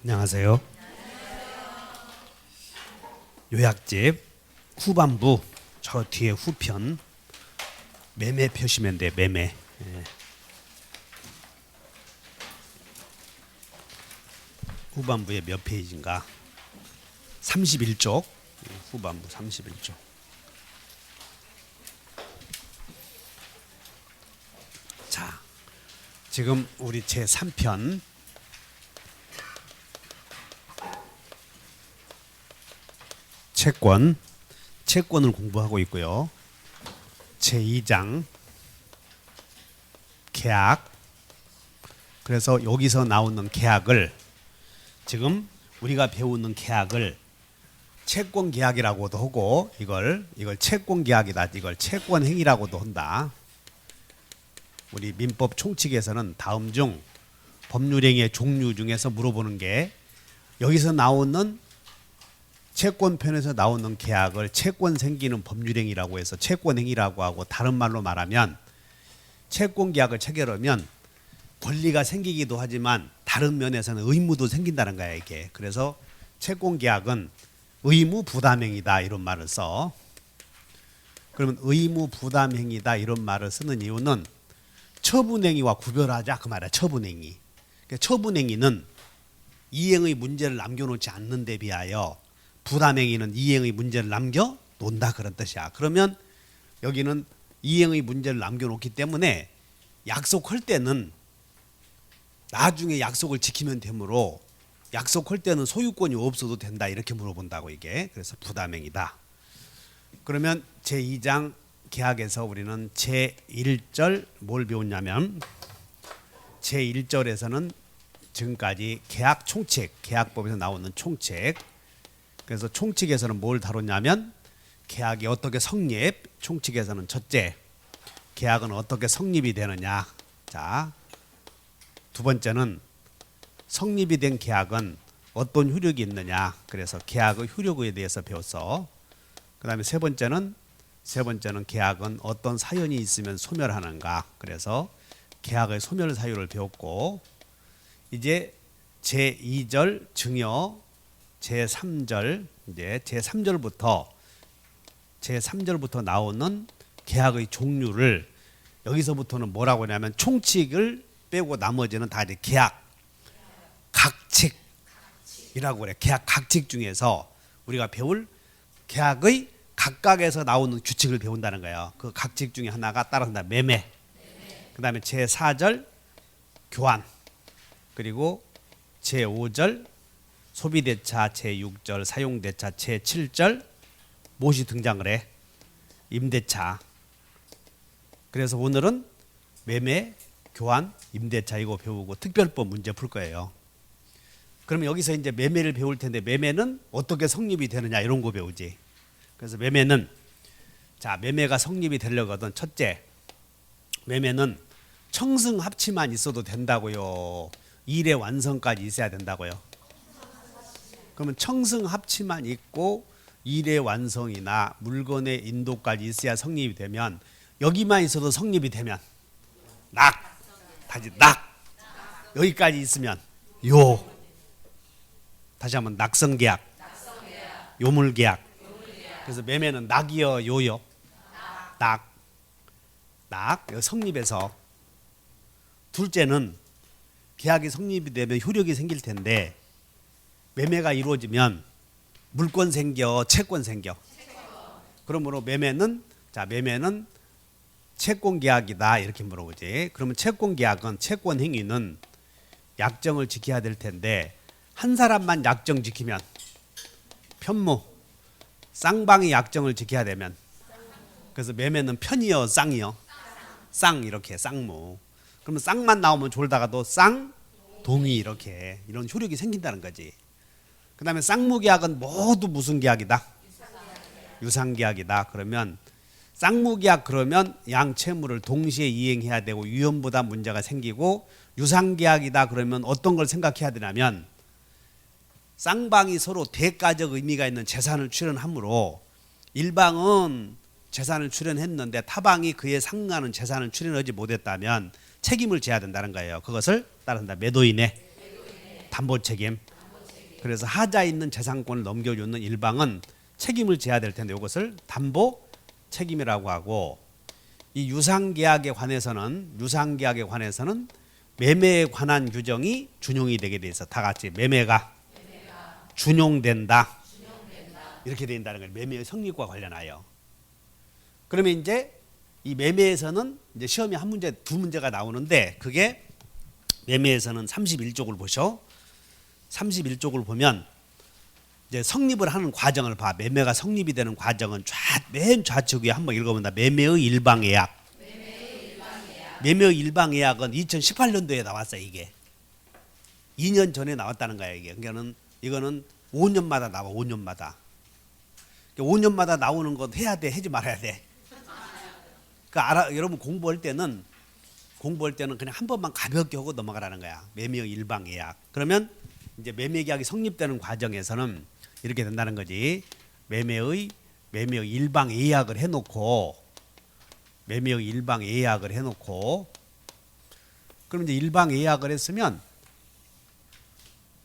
안녕하세요. 요약집 후반부 저 뒤에 후편 매매 펴시면 돼. 매매. 예. 후반부에 몇 페이지인가? 31쪽. 후반부 31쪽. 자, 지금 우리 제 3편 채권을 공부하고 있고요. 제2장 계약. 그래서 여기서 나오는 계약을 지금 우리가 배우는 계약을 채권 계약이라고도 하고 이걸 채권 계약이다. 이걸 채권 행위라고도 한다. 우리 민법 총칙에서는 다음 중 법률행위의 종류 중에서 물어보는 게 여기서 나오는 채권편에서 나오는 계약을 채권 생기는 법률행위라고 해서 채권행위라고 하고, 다른 말로 말하면 채권계약을 체결하면 권리가 생기기도 하지만 다른 면에서는 의무도 생긴다는 거야 이게. 그래서 채권계약은 의무부담행위다 이런 말을 써. 그러면 의무부담행위다 이런 말을 쓰는 이유는 처분행위와 구별하자 그 말이야. 처분행위. 그러니까 처분행위는 이행의 문제를 남겨놓지 않는 데 비하여 부담행위는 이행의 문제를 남겨놓는다 그런 뜻이야. 그러면 여기는 이행의 문제를 남겨놓기 때문에 약속할 때는 나중에 약속을 지키면 되므로 약속할 때는 소유권이 없어도 된다 이렇게 물어본다고 이게. 그래서 부담행위다. 그러면 제2장 계약에서 우리는 제1절 뭘 배웠냐면 제1절에서는 지금까지 계약 총칙, 계약법에서 나오는 총칙. 그래서 총칙에서는 뭘 다뤘냐면 계약이 어떻게 성립, 총칙에서는 첫째, 계약은 어떻게 성립이 되느냐. 자, 두 번째는 성립이 된 계약은 어떤 효력이 있느냐. 그래서 계약의 효력에 대해서 배웠어. 그 다음에 세 번째는 계약은 어떤 사연이 있으면 소멸하는가. 그래서 계약의 소멸 사유를 배웠고, 이제 제2절 증여 제3절 이제 제3절부터 나오는 계약의 종류를 여기서부터는 뭐라고 하냐면 총칙을 빼고 나머지는 다 이제 계약 각칙이라고 그래. 계약 각칙 중에서 우리가 배울 계약의 각각에서 나오는 규칙을 배운다는 거예요. 그 각칙 중에 하나가 따라한다. 매매. 그다음에 제4절 교환. 그리고 제5절 소비대차, 제6절 사용대차, 제7절 무엇이 등장을 해? 임대차. 그래서 오늘은 매매, 교환, 임대차 이거 배우고 특별법 문제 풀 거예요. 그러면 여기서 이제 매매를 배울 텐데 매매는 어떻게 성립이 되느냐 이런 거 배우지. 그래서 매매는 자, 매매가 성립이 되려거든. 첫째, 매매는 청승 합치만 있어도 된다고요. 일의 완성까지 있어야 된다고요. 그러면 청승 합치만 있고 일의 완성이나 물건의 인도까지 있어야 성립이 되면, 여기만 있어도 성립이 되면 다시 여기까지 있으면 다시 한번 낙성계약, 요물계약. 그래서 매매는 낙이요 요요? 낙 성립해서. 둘째는 계약이 성립이 되면 효력이 생길 텐데 매매가 이루어지면 물권 생겨, 채권 생겨. 그러므로 매매는 채권 계약이다 이렇게 물어보지. 그러면 채권 계약은, 채권 행위는 약정을 지켜야 될 텐데 한 사람만 약정 지키면 편무, 쌍방이 약정을 지켜야 되면, 그래서 매매는 편이요 쌍이요? 쌍. 이렇게 쌍무. 그러면 쌍만 나오면 졸다가도 쌍동이 이렇게 이런 효력이 생긴다는 거지. 그 다음에 쌍무계약은 모두 무슨 계약이다? 유상계약이다. 그러면 쌍무계약 그러면 양채무를 동시에 이행해야 되고 위험부담 문제가 생기고, 유상계약이다 그러면 어떤 걸 생각해야 되냐면 쌍방이 서로 대가적 의미가 있는 재산을 출연하므로 일방은 재산을 출연했는데 타방이 그에 상응하는 재산을 출연하지 못했다면 책임을 져야 된다는 거예요. 그것을 따른다. 매도인의 담보 책임. 그래서 하자 있는 재산권을 넘겨주는 일방은 책임을 져야 될 텐데 이것을 담보 책임이라고 하고, 이 유상계약에 관해서는 매매에 관한 규정이 준용이 되게 돼 있어. 다 같이 매매가 준용된다. 이렇게 된다는 거예요. 매매의 성립과 관련하여. 그러면 이제 이 매매에서는 이제 시험에 한 문제, 두 문제가 나오는데, 그게 매매에서는 31쪽을 보셔. 31쪽을 보면 이제 성립을 하는 과정을 봐. 매매가 성립이 되는 과정은 맨 좌측 위에 한번 읽어본다. 매매의 일방예약. 매매의 일방예약은 2018년도에 나왔어. 이게 2년 전에 나왔다는 거야. 이게 그러니까는 이거는 5년마다 나와. 5년마다 5년마다 나오는 건 해야 돼, 하지 말아야 돼. 그러니까 여러분 공부할 때는 그냥 한 번만 가볍게 하고 넘어가라는 거야. 매매의 일방예약. 그러면 이제 매매계약이 성립되는 과정에서는 이렇게 된다는 거지. 매매의 일방예약을 해놓고, 그럼 이제 일방예약을 했으면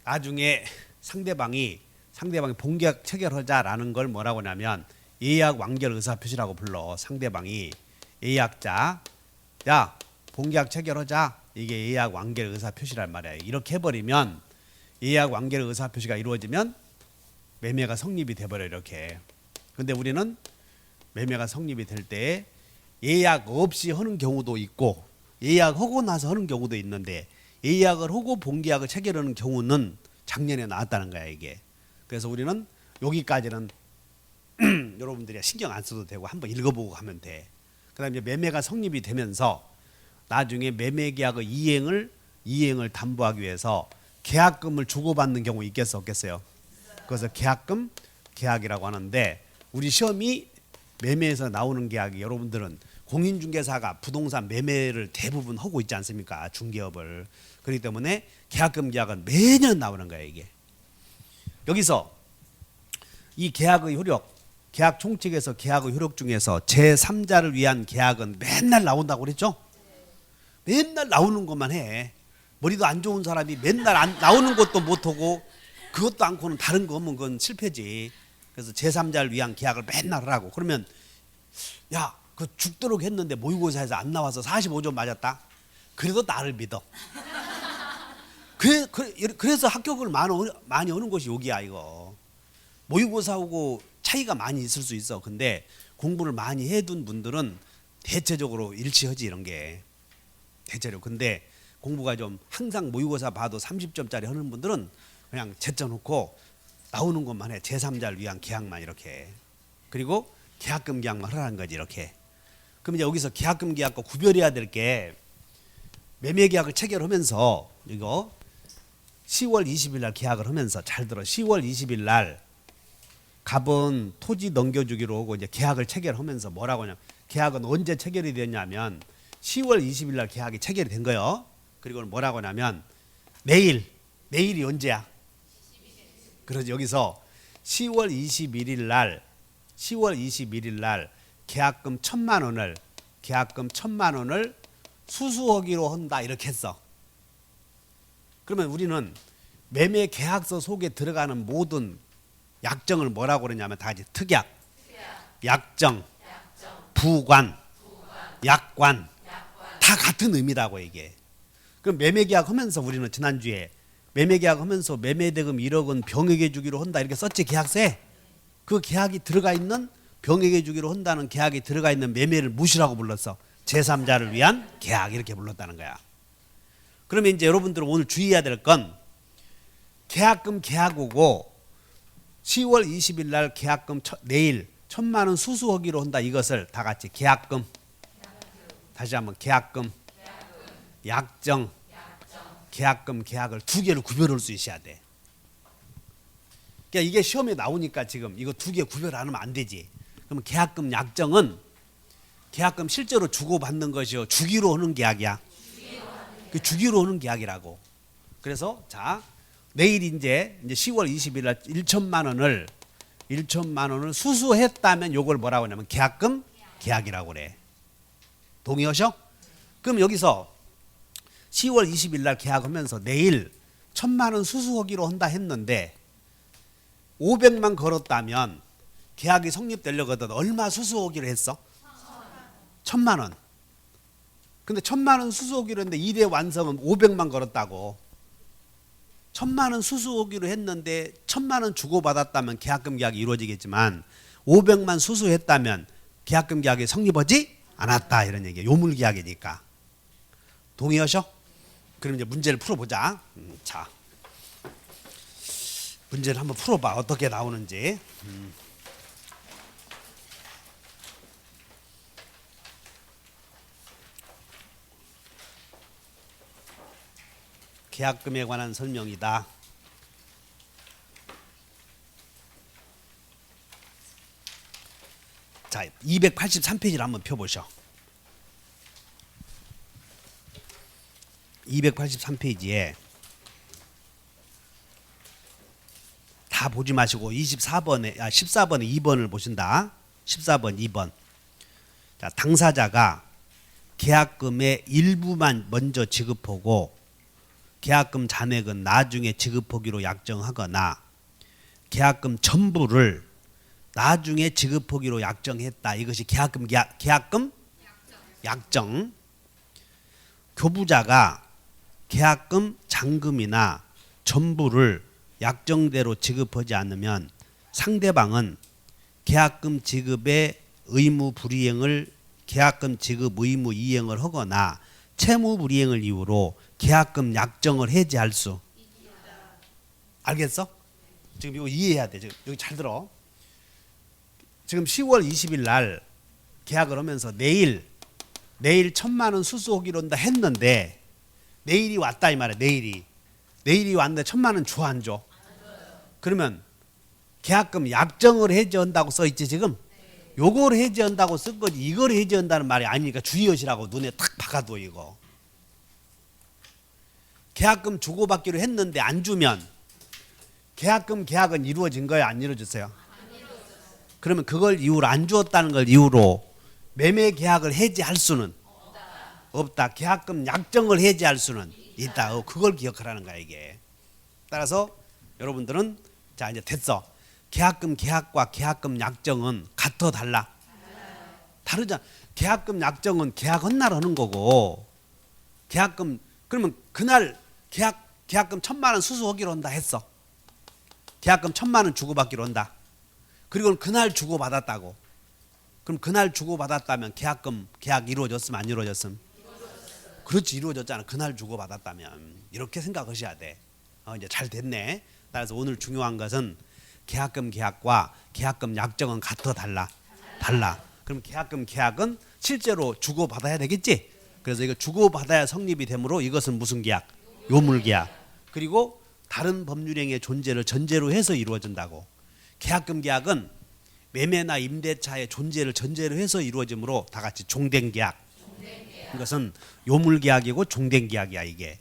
나중에 상대방이 본계약 체결하자라는 걸 뭐라고 하냐면 예약 완결 의사표시라고 불러. 상대방이 예약자, 야 본계약 체결하자, 이게 예약 완결 의사표시란 말이야. 이렇게 해버리면, 예약 완결 의사표시가 이루어지면 매매가 성립이 돼버려. 이렇게. 근데 우리는 매매가 성립이 될 때 예약 없이 하는 경우도 있고 예약하고 나서 하는 경우도 있는데, 예약을 하고 본계약을 체결하는 경우는 작년에 나왔다는 거야 이게. 그래서 우리는 여기까지는 여러분들이 신경 안 써도 되고 한번 읽어보고 하면 돼. 그다음에 매매가 성립이 되면서 나중에 매매계약의 이행을 담보하기 위해서 계약금을 주고받는 경우 있겠어 없겠어요? 그래서 계약이라고 하는데, 우리 시험이 매매에서 나오는 계약이, 여러분들은 공인중개사가 부동산 매매를 대부분 하고 있지 않습니까? 중개업을. 그렇기 때문에 계약금 계약은 매년 나오는 거예요 이게. 여기서 이 계약의 효력, 계약 총칙에서 계약의 효력 중에서 제3자를 위한 계약은 맨날 나온다고 그랬죠? 맨날 나오는 것만 해. 머리도 안 좋은 사람이 맨날 나오는 것도 못하고 그것도 않고는 다른 거 하면 그건 실패지. 그래서 제3자를 위한 계약을 맨날 하라고. 그러면 야, 그 죽도록 했는데 모의고사에서 안 나와서 45점 맞았다. 그래도 나를 믿어. 그래서 합격을 많이 오는 것이 여기야 이거. 모의고사하고 차이가 많이 있을 수 있어. 근데 공부를 많이 해둔 분들은 대체적으로 일치하지 이런 게. 대체로. 근데 공부가 좀 항상 모의고사 봐도 30점짜리 하는 분들은 그냥 제쳐놓고 나오는 것만 해. 제3자를 위한 계약만 이렇게. 그리고 계약금 계약만 하라는 거지 이렇게. 그럼 이제 여기서 계약금 계약과 구별해야 될 게, 매매계약을 체결하면서 이거 10월 20일 날 계약을 하면서, 잘 들어. 10월 20일 날 갑은 토지 넘겨주기로 하고 이제 계약을 체결하면서 뭐라고 하냐. 계약은 언제 체결이 됐냐면 10월 20일 날 계약이 체결이 된 거예요. 그리고 뭐라고 하냐면 내일이 언제야? 그래서 여기서 10월 21일 날 계약금 1,000만 원을 수수하기로 한다 이렇게 했어. 그러면 우리는 매매 계약서 속에 들어가는 모든 약정을 뭐라고 그러냐면 다 같이 특약, 약정, 부관, 약관 다 같은 의미라고 이게. 그럼 매매계약 하면서 우리는 지난주에 매매계약 하면서 매매대금 1억은 병에게 주기로 한다 이렇게 썼지 계약서에. 그 계약이 들어가 있는, 병에게 주기로 한다는 계약이 들어가 있는 매매를 무시라고 불렀어. 제3자를 위한 계약 이렇게 불렀다는 거야. 그러면 이제 여러분들은 오늘 주의해야 될 건, 계약금 계약오고 10월 20일 날 계약금 내일 1,000만 원 수수하기로 한다. 이것을 다 같이 계약금, 다시 한번 계약금, 약정, 계약금 계약을 두 개를 구별할 수 있어야 돼. 그러니까 이게 시험에 나오니까 지금 이거 두 개 구별 안 하면 안 되지. 그러면 계약금 약정은 계약금 실제로 주고받는 것이요, 주기로 하는 계약이야. 그 주기로 하는 계약이라고. 그래서 자, 내일 이제 10월 20일 날 1,000만 원을 수수했다면 요걸 뭐라고 하냐면 계약금 계약이라고 그래. 동의하셔? 그럼 여기서 10월 20일 날 계약하면서 내일 1,000만 원 수수하기로 한다 했는데 500만 걸었다면 계약이 성립되려거든 얼마 수수오기로 했어? 1000만 원. 근데 1000만 원 수수오기로 했는데 이대 완성은 500만 걸었다고. 1000만 원 수수오기로 했는데 1000만 원 주고받았다면 계약금 계약이 이루어지겠지만 500만 수수했다면 계약금 계약이 성립하지 않았다 이런 얘기예요. 요물 계약이니까. 동의하셔? 그럼 이제 문제를 풀어보자. 자, 문제를 한번 풀어봐. 어떻게 나오는지. 계약금에 관한 설명이다. 자, 283페이지를 한번 펴보셔. 283페이지에 다 보지 마시고 14번에 2번을 보신다. 14번 2번. 자, 당사자가 계약금의 일부만 먼저 지급하고 계약금 잔액은 나중에 지급하기로 약정하거나 계약금 전부를 나중에 지급하기로 약정했다. 이것이 계약금 약정. 교부자가 계약금 잔금이나 전부를 약정대로 지급하지 않으면 상대방은 계약금 지급의 의무 불이행을 계약금 지급 의무 이행을 하거나 채무 불이행을 이유로 계약금 약정을 해지할 수. 알겠어? 지금 이거 이해해야 돼. 여기 잘 들어. 지금 10월 20일 날 계약을 하면서 내일 1000만 원 수수오기로 한다 했는데 내일이 왔다 이 말이야. 내일이 왔는데 1000만 원 줘 안 줘? 그러면 계약금 약정을 해지한다고 써 있지 지금? 요걸 해지한다고 쓴 거지 이걸 해지한다는 말이 아니니까 주의하시라고 눈에 탁 박아둬 이거. 계약금 주고받기로 했는데 안 주면 계약은 이루어진 거야 안 이루어졌어요? 그러면 그걸 이유로 안 주었다는 걸 이유로 매매 계약을 해지할 수는 없다. 계약금 약정을 해지할 수는 있다. 그걸 기억하라는 거야 이게. 따라서 여러분들은 자 이제 됐어. 계약금 계약과 계약금 약정은 같아 달라? 다르잖아. 계약금 약정은 계약한 날 하는 거고 계약금 그러면 그날 계약금 1000만 원 수수하기로 한다 했어. 계약금 1000만 원 주고받기로 한다. 그리고 그날 주고받았다고. 그럼 그날 주고받았다면 계약 이루어졌으면 안 이루어졌음? 그렇지 이루어졌잖아. 그날 주고받았다면 이렇게 생각하셔야 돼. 이제 잘 됐네. 따라서 오늘 중요한 것은 계약금 계약과 계약금 약정은 같아 달라? 달라. 그럼 계약금 계약은 실제로 주고받아야 되겠지? 그래서 이거 주고받아야 성립이 되므로 이것은 무슨 계약? 요물계약. 그리고 다른 법률행위의 존재를 전제로 해서 이루어진다고. 계약금 계약은 매매나 임대차의 존재를 전제로 해서 이루어지므로 다 같이 종된 계약. 이것은 요물계약이고 종된 계약이야 이게.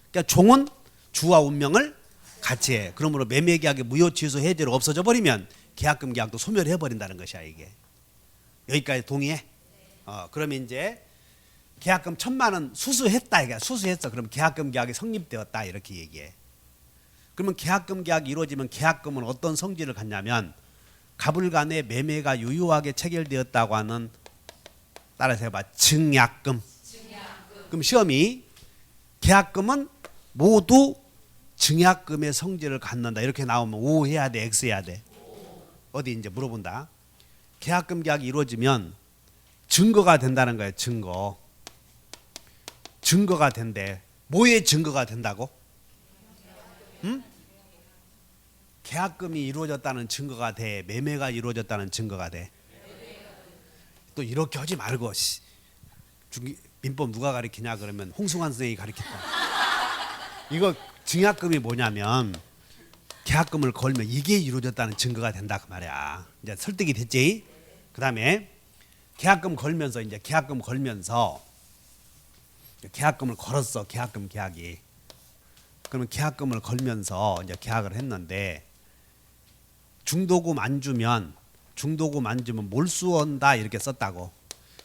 그러니까 종은 주와 운명을 같이 해. 그러므로 매매계약의 무효 취소 해제로 없어져 버리면 계약금 계약도 소멸해 버린다는 것이야 이게. 여기까지 동의해? 그러면 이제 계약금 1000만 원 수수했다 이게. 수수했어. 그럼 계약금 계약이 성립되었다 이렇게 얘기해. 그러면 계약금 계약이 이루어지면 계약금은 어떤 성질을 갖냐면 갑을 간의 매매가 유효하게 체결되었다고 하는 따라서 해봐 증약금. 그럼 시험이 계약금은 모두 증약금의 성질을 갖는다 이렇게 나오면 O 해야 돼 X 해야 돼? 어디 이제 물어본다. 계약금 계약이 이루어지면 증거가 된다는 거예요. 증거가 된대. 뭐의 증거가 된다고? 응? 계약금이 이루어졌다는 증거가 돼? 매매가 이루어졌다는 증거가 돼? 또 이렇게 하지 말고 민법 누가 가르치냐 그러면 홍승환 선생님이 가르쳤다. 이거 증약금이 뭐냐면 계약금을 걸면 이게 이루어졌다는 증거가 된다 그 말이야. 이제 설득이 됐지? 그 다음에 계약금 걸면서 계약금을 걸었어. 계약금 계약이. 그러면 계약금을 걸면서 이제 계약을 했는데 중도금 안 주면 몰수한다 이렇게 썼다고.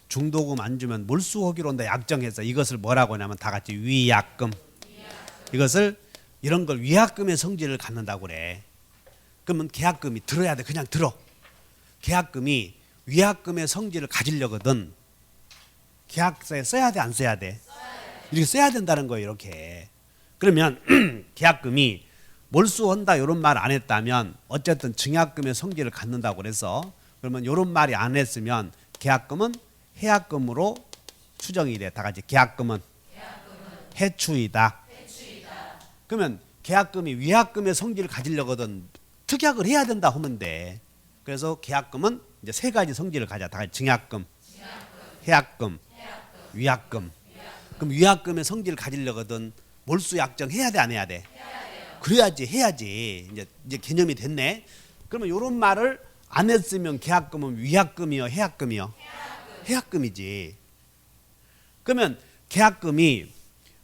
중도금 안 주면 몰수하기로 한다 약정해서 이것을 뭐라고 하냐면 다 같이 위약금. 이것을 이런 걸 위약금의 성질을 갖는다고 그래. 그러면 계약금이 들어야 돼. 그냥 들어. 계약금이 위약금의 성질을 가지려거든 계약서에 써야 돼, 안 써야 돼? 이렇게 써야 된다는 거예요. 이렇게. 그러면 계약금이 몰수한다 이런 말 안 했다면 어쨌든 증약금의 성질을 갖는다고 그래서 그러면 이런 말이 안 했으면 계약금은 해약금으로 추정이 돼. 다 같이 계약금은 해추이다. 그러면 계약금이 위약금의 성질을 가지려거든 특약을 해야 된다 하면 돼. 그래서 계약금은 이제 세 가지 성질을 가져. 다 같이 증약금, 해약금, 위약금. 그럼 위약금의 성질을 가지려거든 몰수 약정 해야 돼, 안 해야 돼? 그래야지, 해야지. 이제 개념이 됐네. 그러면 이런 말을 안 했으면 계약금은 위약금이요, 해약금이요? 해약금이지. 그러면 계약금이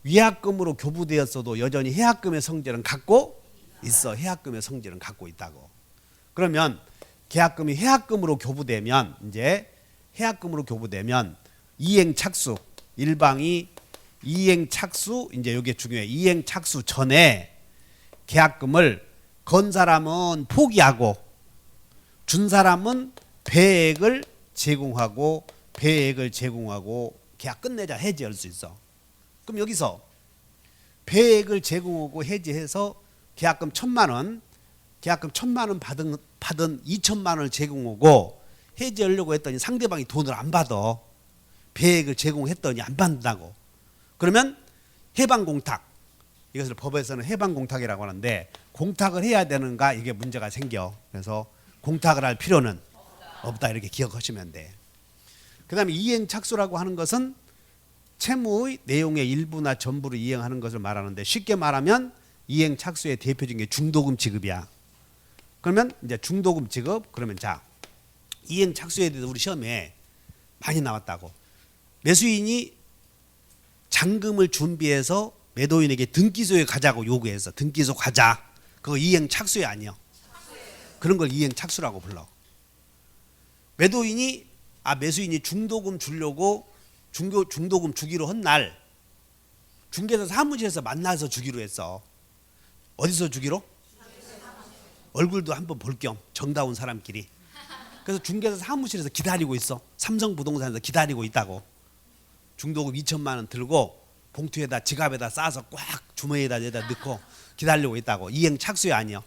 위약금으로 교부되었어도 여전히 해약금의 성질은 갖고 있어. 해약금의 성질은 갖고 있다고. 그러면 계약금이 해약금으로 교부되면 이제 해약금으로 교부되면 이행 착수 일방이 이행 착수 이제 이게 중요해. 이행 착수 전에 계약금을 건 사람은 포기하고 준 사람은 배액을 제공하고 계약 끝내자 해지할 수 있어. 그럼 여기서 배액을 제공하고 해지해서 계약금 1,000만 원, 계약금 1,000만 원 받은 2,000만 원을 제공하고 해지하려고 했더니 상대방이 돈을 안 받아. 배액을 제공했더니 안 받는다고. 그러면 해방공탁, 이것을 법에서는 해방공탁이라고 하는데 공탁을 해야 되는가 이게 문제가 생겨. 그래서 공탁을 할 필요는 없다 이렇게 기억하시면 돼. 그 다음에 이행착수라고 하는 것은 채무의 내용의 일부나 전부를 이행하는 것을 말하는데 쉽게 말하면 이행착수의 대표적인 게 중도금 지급이야. 그러면 이제 중도금 지급 그러면 자 이행착수에 대해서 우리 시험에 많이 나왔다고. 매수인이 잔금을 준비해서 매도인에게 등기소에 가자고 요구해서 등기소 가자. 그거 이행착수야 아니요? 그런 걸 이행착수라고 불러. 매수인이 중도금 주려고 중도금 주기로 한 날 중개사 사무실에서 만나서 주기로 했어. 어디서 주기로? 얼굴도 한번 볼 겸 정다운 사람끼리. 그래서 중개사 사무실에서 기다리고 있어. 삼성부동산에서 기다리고 있다고. 중도금 2,000만 원 들고 봉투에다 지갑에다 싸서 꽉 주머니에다 넣고 기다리고 있다고. 이행착수야 아니요?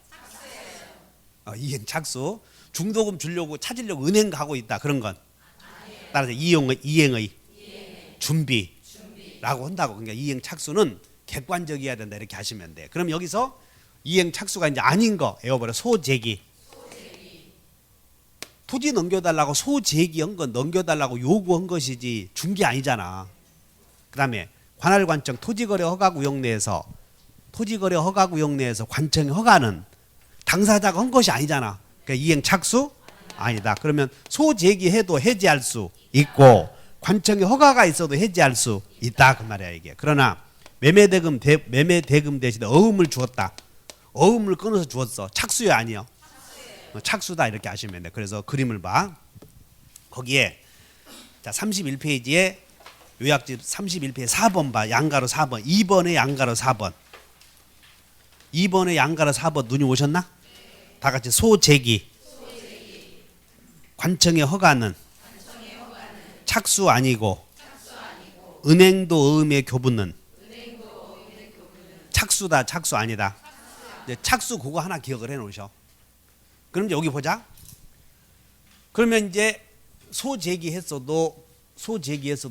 이행착수. 중도금 주려고 찾으려고 은행 가고 있다. 그런 건 따라서 이행의 준비라고 한다고. 그러니까 이행착수는 객관적이어야 된다 이렇게 하시면 돼. 그럼 여기서 이행착수가 이제 아닌 거 에어버려. 소재기. 토지 넘겨달라고 소재기한 건 넘겨달라고 요구한 것이지 준 게 아니잖아. 그 다음에 관할관청 토지거래 허가구역 내에서 관청의 허가는 당사자가 한 것이 아니잖아. 그러니까 이행착수 아니다. 그러면 소재기해도 해지할 수 있고 관청의 허가가 있어도 해지할 수 있다 그 말이야 이게. 그러나 매매대금 대신에 어음을 주었다. 어음을 끊어서 주었어. 착수야 아니요? 착수다 이렇게 하시면 돼. 그래서 그림을 봐. 거기에 자 31페이지에 요약집 31페이지 4번 봐. 양가로 4번. 2번에 양가로 4번. 2번에 양가로 4번 눈이 오셨나? 다 같이 소재기. 관청의 허가는 착수 아니고 은행도 어음의 교부는 착수다 착수 아니다. 이제 착수 그거 하나 기억을 해 놓으셔. 그럼 이제 여기 보자. 그러면 이제 소재기했어도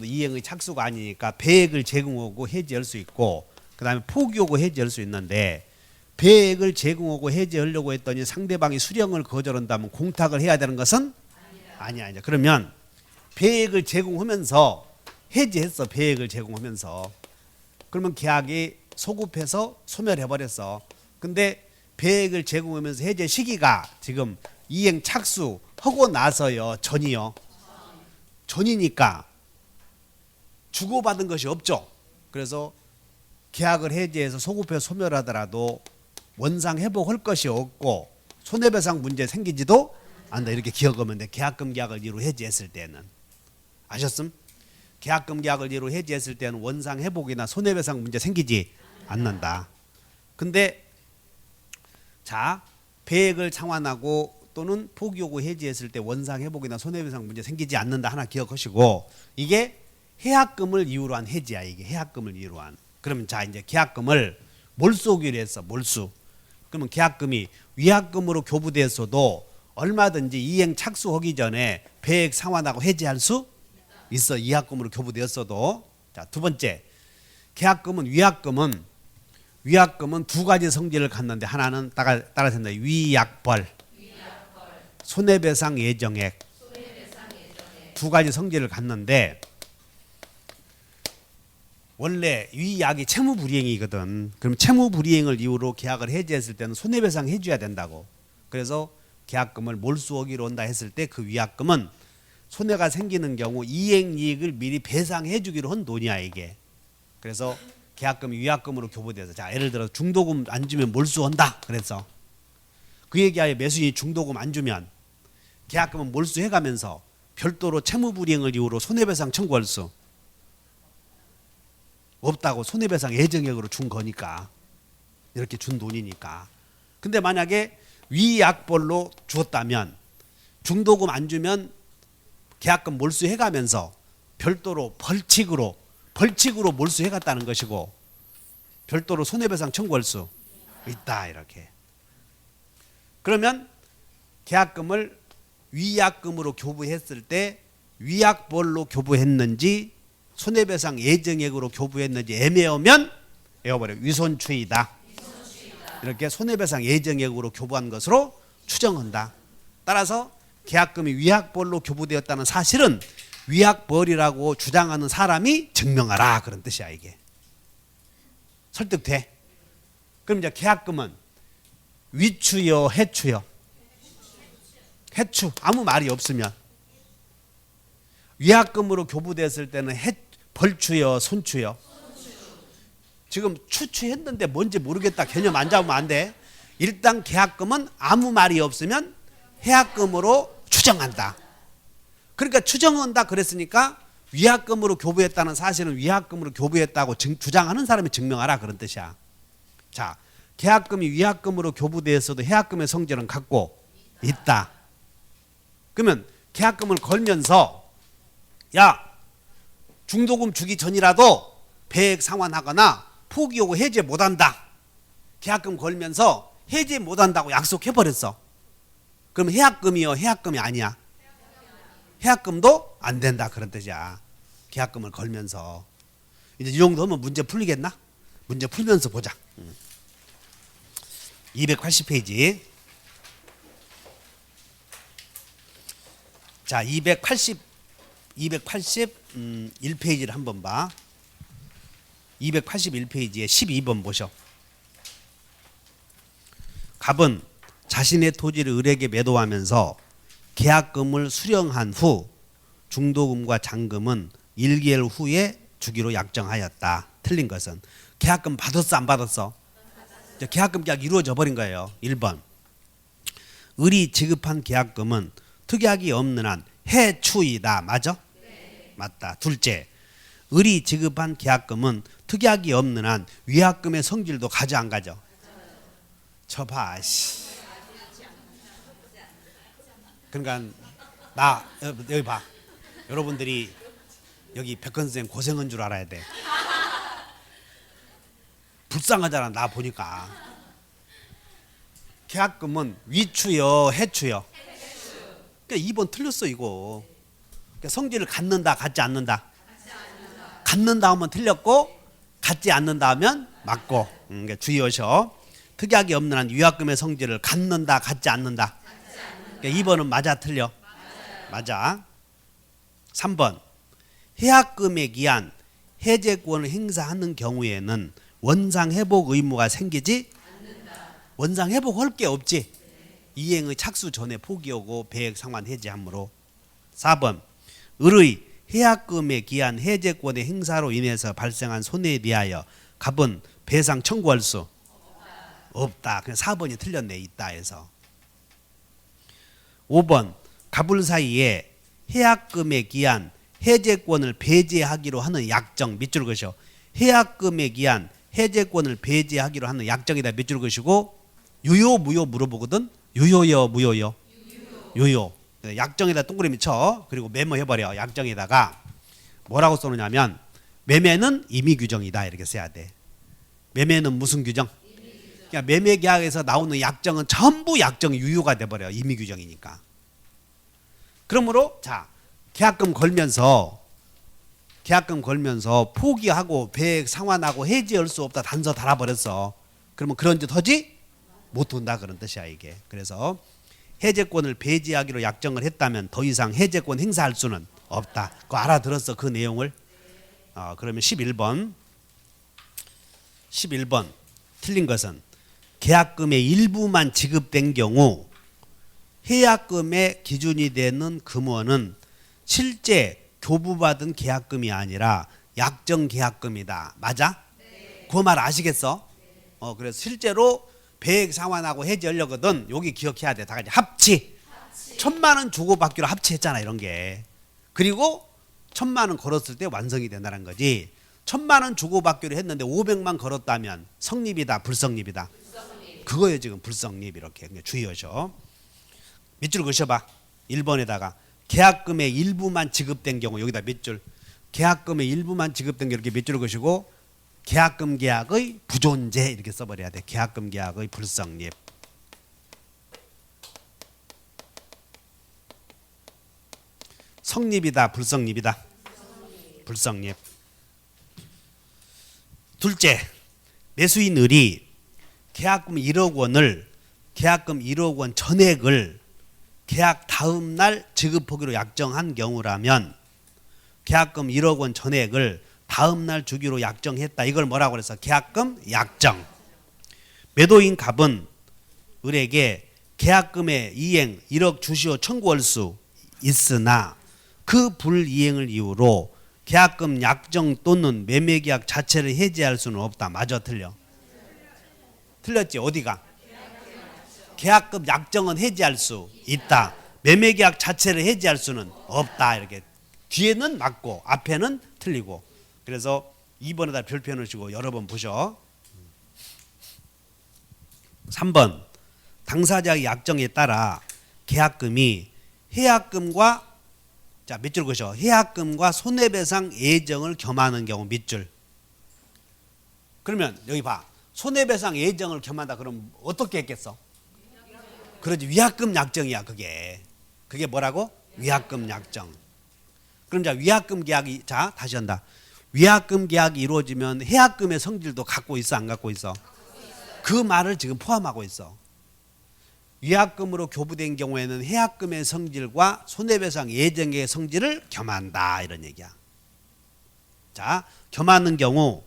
이행의 착수가 아니니까 배액을 제공하고 해지할 수 있고 그 다음에 포기하고 해지할 수 있는데 배액을 제공하고 해지하려고 했더니 상대방이 수령을 거절한다면 공탁을 해야 되는 것은 아니야. 그러면 배액을 제공하면서 해지했어. 배액을 제공하면서 그러면 계약이 소급해서 소멸해버렸어. 근데 배액을 제공하면서 해제 시기가 지금 이행 착수하고 나서요. 전이요. 전이니까 주고받은 것이 없죠. 그래서 계약을 해지해서 소급해서 소멸하더라도 원상 회복할 것이 없고 손해배상 문제 생기지도 않는다. 이렇게 기억하면 돼. 계약금 계약을 이루 해지했을 때는. 아셨음? 계약금 계약을 이루 해지했을 때는 원상 회복이나 손해배상 문제 생기지 않는다. 근데 자 배액을 상환하고 또는 포기요구 해지했을 때 원상 회복이나 손해배상 문제 생기지 않는다 하나 기억하시고, 이게 해약금을 이유로 한 해지야. 이게 해약금을 이유로 한. 그러면 자 이제 계약금을 몰수 오기로 했어. 몰수. 그러면 계약금이 위약금으로 교부됐어도 얼마든지 이행 착수하기 전에 배액 상환하고 해지할 수 있어. 위약금으로 교부되었어도. 자, 두 번째, 계약금은 위약금은 두 가지 성질을 갖는데, 하나는 따라서 위약벌, 손해배상 예정액, 두 가지 성질을 갖는데, 원래 위약이 채무불이행이거든. 그럼 채무불이행을 이유로 계약을 해지했을 때는 손해배상 해줘야 된다고. 그래서 계약금을 몰수하기로 한다 했을 때 그 위약금은 손해가 생기는 경우 이행이익을 미리 배상해 주기로 한 돈이야 이게. 그래서 계약금이 위약금으로 교부돼서, 자 예를 들어 중도금 안 주면 몰수한다 그랬어. 그 얘기하에 매수인이 중도금 안 주면 계약금은 몰수해가면서 별도로 채무불이행을 이유로 손해배상 청구할 수 없다고. 손해배상 예정액으로 준 거니까, 이렇게 준 돈이니까. 근데 만약에 위약벌로 주었다면 중도금 안 주면 계약금 몰수해가면서 별도로 벌칙으로 몰수해갔다는 것이고, 별도로 손해배상 청구할 수 있다 이렇게. 그러면 계약금을 위약금으로 교부했을 때 위약벌로 교부했는지 손해배상 예정액으로 교부했는지 애매하면 에어버려 위손추이다. 이렇게 손해배상 예정액으로 교부한 것으로 추정한다. 따라서 계약금이 위약벌로 교부되었다는 사실은 위약벌이라고 주장하는 사람이 증명하라 그런 뜻이야 이게. 설득돼? 그럼 이제 계약금은 위추요 해추요? 해추. 아무 말이 없으면. 위약금으로 교부됐을 때는 벌추요 손추요? 지금 추추했는데 뭔지 모르겠다 개념 안 잡으면 안 돼. 일단 계약금은 아무 말이 없으면 해약금으로 추정한다. 그러니까 추정한다 그랬으니까 위약금으로 교부했다는 사실은 위약금으로 교부했다고 주장하는 사람이 증명하라 그런 뜻이야. 자, 계약금이 위약금으로 교부되었어도 해약금의 성질은 갖고 있다. 그러면 계약금을 걸면서 야 중도금 주기 전이라도 배액 상환하거나 포기요구 해제 못한다. 계약금 걸면서 해제 못한다고 약속해버렸어. 그럼 해약금이요 해약금이 아니야? 해약금도 안 된다 그런 뜻이야. 계약금을 걸면서. 이제 이 정도 하면 문제 풀리겠나? 문제 풀면서 보자. 280페이지. 자, 281페이지를 한번 봐. 281페이지에 12번 보셔. 갑은 자신의 토지를 을에게 매도하면서 계약금을 수령한 후 중도금과 잔금은 1개월 후에 주기로 약정하였다. 틀린 것은 계약금 받았어 안 받았어? 계약금 계약 이루어져 버린 거예요. 1번 을이 지급한 계약금은 특약이 없는 한 해추이다. 맞아? 네. 맞다. 둘째, 을이 지급한 계약금은 특약이 없는 한 위약금의 성질도 가져 안 가져? 쳐봐. 그러니까 나 여기 봐. 여러분들이 여기 백헌 선생님 고생한 줄 알아야 돼. 불쌍하잖아 나 보니까. 계약금은 위추요 해추요? 그러니까 2번 틀렸어 이거. 그러니까 성질을 갖는다 갖지 않는다? 갖는다 하면 틀렸고 갖지 않는다 하면 맞고. 그러니까 주의하셔. 특약이 없는 한 위약금의 성질을 갖는다 갖지 않는다? 그러니까 2번은 맞아 틀려? 맞아. 3번 해약금에 기한 해제권을 행사하는 경우에는 원상회복 의무가 생기지 않는다. 원상회복 할 게 없지. 이행의 착수 전에 포기하고 배액 상환 해제하므로. 4번 을의 해약금에 기한 해제권의 행사로 인해서 발생한 손해에 대하여 갑은 배상 청구할 수 없다. 그냥 4번이 틀렸네. 있다 해서. 5번 갑을 사이에 해약금에 기한 해제권을 배제하기로 하는 약정 밑줄 그으셔. 해약금에 기한 해제권을 배제하기로 하는 약정이다. 밑줄 그으시고 유효 무효 물어보거든. 유효요 무효요? 유효. 약정에다 동그라미 쳐. 그리고 메모해버려. 약정에다가 뭐라고 써놓냐면 매매는 임의 규정이다 이렇게 써야 돼. 매매는 무슨 규정? 그러니까 매매 계약에서 나오는 약정은 전부 약정 유효가 돼버려. 임의 규정이니까. 그러므로 자 계약금 걸면서 포기하고 배액 상환하고 해지할 수 없다 단서 달아버렸어. 그러면 그런 짓 하지 못한다 그런 뜻이야 이게. 그래서 해제권을 배제하기로 약정을 했다면 더 이상 해제권 행사할 수는 없다. 그거 알아들었어 그 내용을? 그러면 11번 틀린 것은 계약금의 일부만 지급된 경우 해약금의 기준이 되는 금원은 실제 교부받은 계약금이 아니라 약정 계약금이다. 맞아? 네. 그 말 아시겠어? 그래서 실제로 배액 상환하고 해지하려거든. 여기 기억해야 돼. 다 같이 합치. 1,000만 원 주고받기로 합치했잖아 이런 게. 그리고 1,000만 원 걸었을 때 완성이 된다는 거지. 1,000만 원 주고받기로 했는데 500만 걸었다면 성립이다 불성립이다? 불성립. 그거예요 지금 불성립 이렇게. 주의하셔. 밑줄 그셔봐. 1번에다가 계약금의 일부만 지급된 경우 여기다 밑줄. 계약금의 일부만 지급된 경우 이렇게 밑줄 그시고 계약금 계약의 부존재 이렇게 써버려야 돼. 계약금 계약의 불성립. 성립이다 불성립이다? 불성립. 둘째, 매수인 을이 계약금 1억 원을 계약금 1억 원 전액을 계약 다음 날 지급하기로 약정한 경우라면 계약금 1억 원 전액을 다음 날 주기로 약정했다. 이걸 뭐라고 그래서 계약금 약정. 매도인 갑은 을에게 계약금의 이행 1억 주시오 청구할 수 있으나 그 불이행을 이유로 계약금 약정 또는 매매계약 자체를 해지할 수는 없다. 맞아 틀려? 틀렸지? 어디가? 계약금 약정은 해지할 수 있다. 매매계약 자체를 해지할 수는 없다. 이렇게 뒤에는 맞고 앞에는 틀리고. 그래서 2번에다 별표 넣으시고 여러 번 보셔. 3번 당사자의 약정에 따라 계약금이 해약금과 자 밑줄 그셔. 해약금과 손해배상 예정을 겸하는 경우 밑줄. 그러면 여기 봐. 손해배상 예정을 겸한다. 그럼 어떻게 했겠어? 그러지 위약금 약정이야 그게. 그게 뭐라고? 위약금 약정. 그럼 자 위약금 계약이 자 다시 한다. 위약금 계약이 이루어지면 해약금의 성질도 갖고 있어 안 갖고 있어? 그 말을 지금 포함하고 있어. 위약금으로 교부된 경우에는 해약금의 성질과 손해배상 예정의 성질을 겸한다 이런 얘기야. 자 겸하는 경우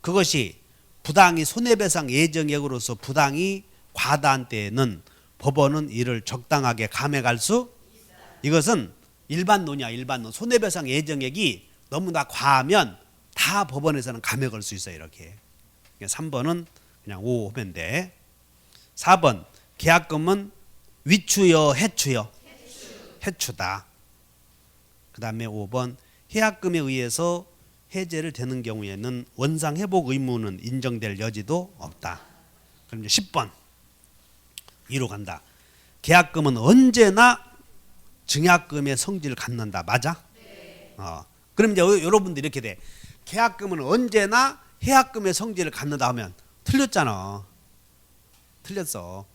그것이 부당이 손해배상 예정액으로서 부당이 과다한 때에는 법원은 이를 적당하게 감액할 수 이것은 일반론이야. 일반론. 손해배상 예정액이 너무나 과하면 다 법원에서는 감액할 수 있어요. 이렇게. 3번은 그냥 5 하면 돼. 4번 계약금은 위추요 해추요? 해추다. 그 다음에 5번 해약금에 의해서 해제를 되는 경우에는 원상회복 의무는 인정될 여지도 없다. 그럼 이제 10번 2로 간다. 계약금은 언제나 증약금의 성질을 갖는다. 맞아? 네. 그럼 이제 여러분들 이렇게 돼. 계약금은 언제나 해약금의 성질을 갖는다 하면 틀렸잖아. 틀렸어.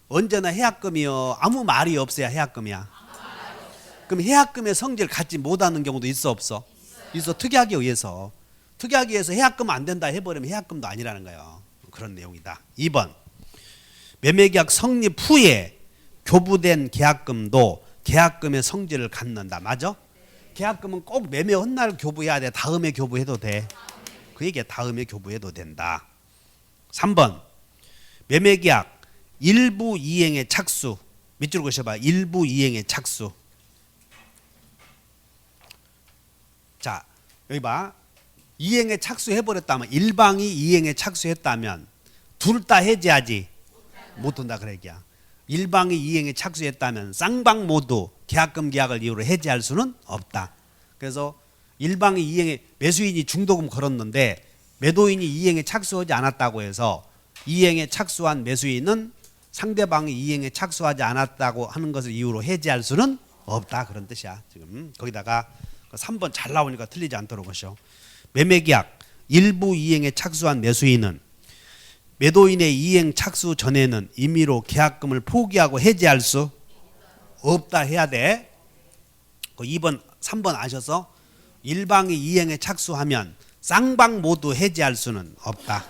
언제나 해약금이요. 아무 말이 없어야 해약금이야. 그럼 해약금의 성질을 갖지 못하는 경우도 있어 없어? 있어. 특약에 의해서. 특약에 의해서 해약금 안 된다 해버리면 해약금도 아니라는 거예요. 그런 내용이다. 2번 매매계약 성립 후에 교부된 계약금도 계약금의 성질을 갖는다. 맞아? 계약금은 꼭 매매 훗날 교부해야 돼. 다음에 교부해도 돼. 그 얘기야. 다음에 교부해도 된다. 3번 매매계약 일부 이행의 착수. 밑줄 그셔봐. 일부 이행의 착수. 자 여기 봐. 이행에 착수해버렸다면 일방이 이행에 착수했다면 둘 다 해지하지 못한다 그래 얘기야. 일방이 이행에 착수했다면 쌍방 모두 계약금 계약을 이유로 해지할 수는 없다. 그래서 일방이 이행에 매수인이 중도금 걸었는데 매도인이 이행에 착수하지 않았다고 해서 이행에 착수한 매수인은 상대방이 이행에 착수하지 않았다고 하는 것을 이유로 해지할 수는 없다. 그런 뜻이야. 지금 거기다가 3번 잘 나오니까 틀리지 않도록 하시오. 매매계약 일부 이행에 착수한 매수인은 매도인의 이행 착수 전에는 임의로 계약금을 포기하고 해지할 수 없다 해야 돼. 2번, 3번 아셔서 일방이 이행에 착수하면 쌍방 모두 해지할 수는 없다.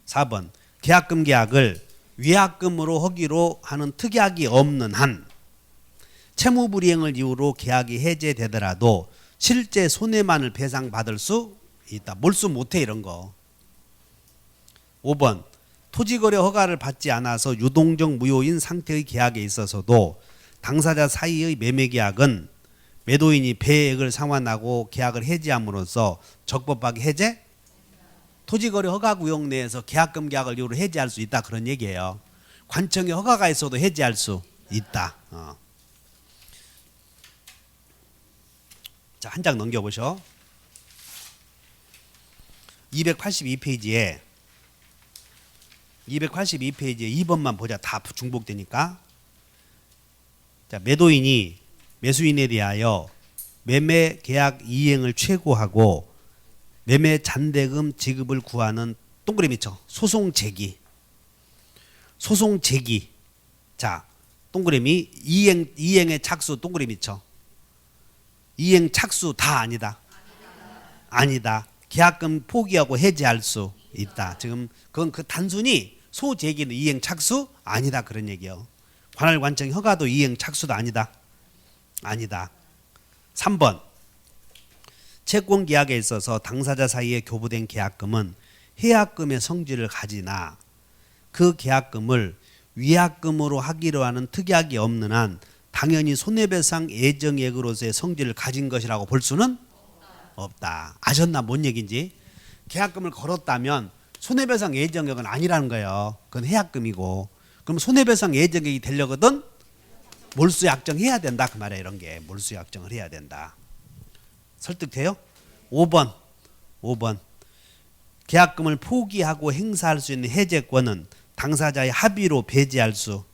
4번 계약금 계약을 위약금으로 하기로 하는 특약이 없는 한 채무불이행을 이유로 계약이 해제되더라도 실제 손해만을 배상받을 수 있다. 몰수 못해 이런 거. 5번 토지거래 허가를 받지 않아서 유동적 무효인 상태의 계약에 있어서도 당사자 사이의 매매계약은 매도인이 배액을 상환하고 계약을 해지함으로써 적법하게 해제? 토지거래 허가구역 내에서 계약금 계약을 이유로 해지할 수 있다. 그런 얘기예요. 관청에 허가가 있어도 해지할 수 있다. 자, 한 장 넘겨보셔. 282페이지에 2번만 보자. 다 중복되니까. 자, 매도인이 매수인에 대하여 매매 계약 이행을 최고하고 매매 잔대금 지급을 구하는 동그라미 쳐. 소송 제기. 자, 동그라미 이행의 착수 동그라미 쳐. 이행 착수 다 아니다. 아니다. 계약금 포기하고 해지할 수 있다. 지금 그건 그 단순히 소제기는 이행 착수 아니다 그런 얘기요. 관할 관청 허가도 이행 착수도 아니다. 3번 채권 계약에 있어서 당사자 사이에 교부된 계약금은 해약금의 성질을 가지나 그 계약금을 위약금으로 하기로 하는 특약이 없는 한 당연히 손해배상 예정액으로서의 성질을 가진 것이라고 볼 수는 없다. 아셨나 뭔 얘기인지? 계약금을 걸었다면 손해배상 예정액은 아니라는 거예요. 그건 해약금이고. 그럼 손해배상 예정액이 되려거든 몰수약정해야 된다 그 말이야. 이런 게 몰수약정을 해야 된다. 설득돼요? 5번 계약금을 포기하고 행사할 수 있는 해제권은 당사자의 합의로 배제할 수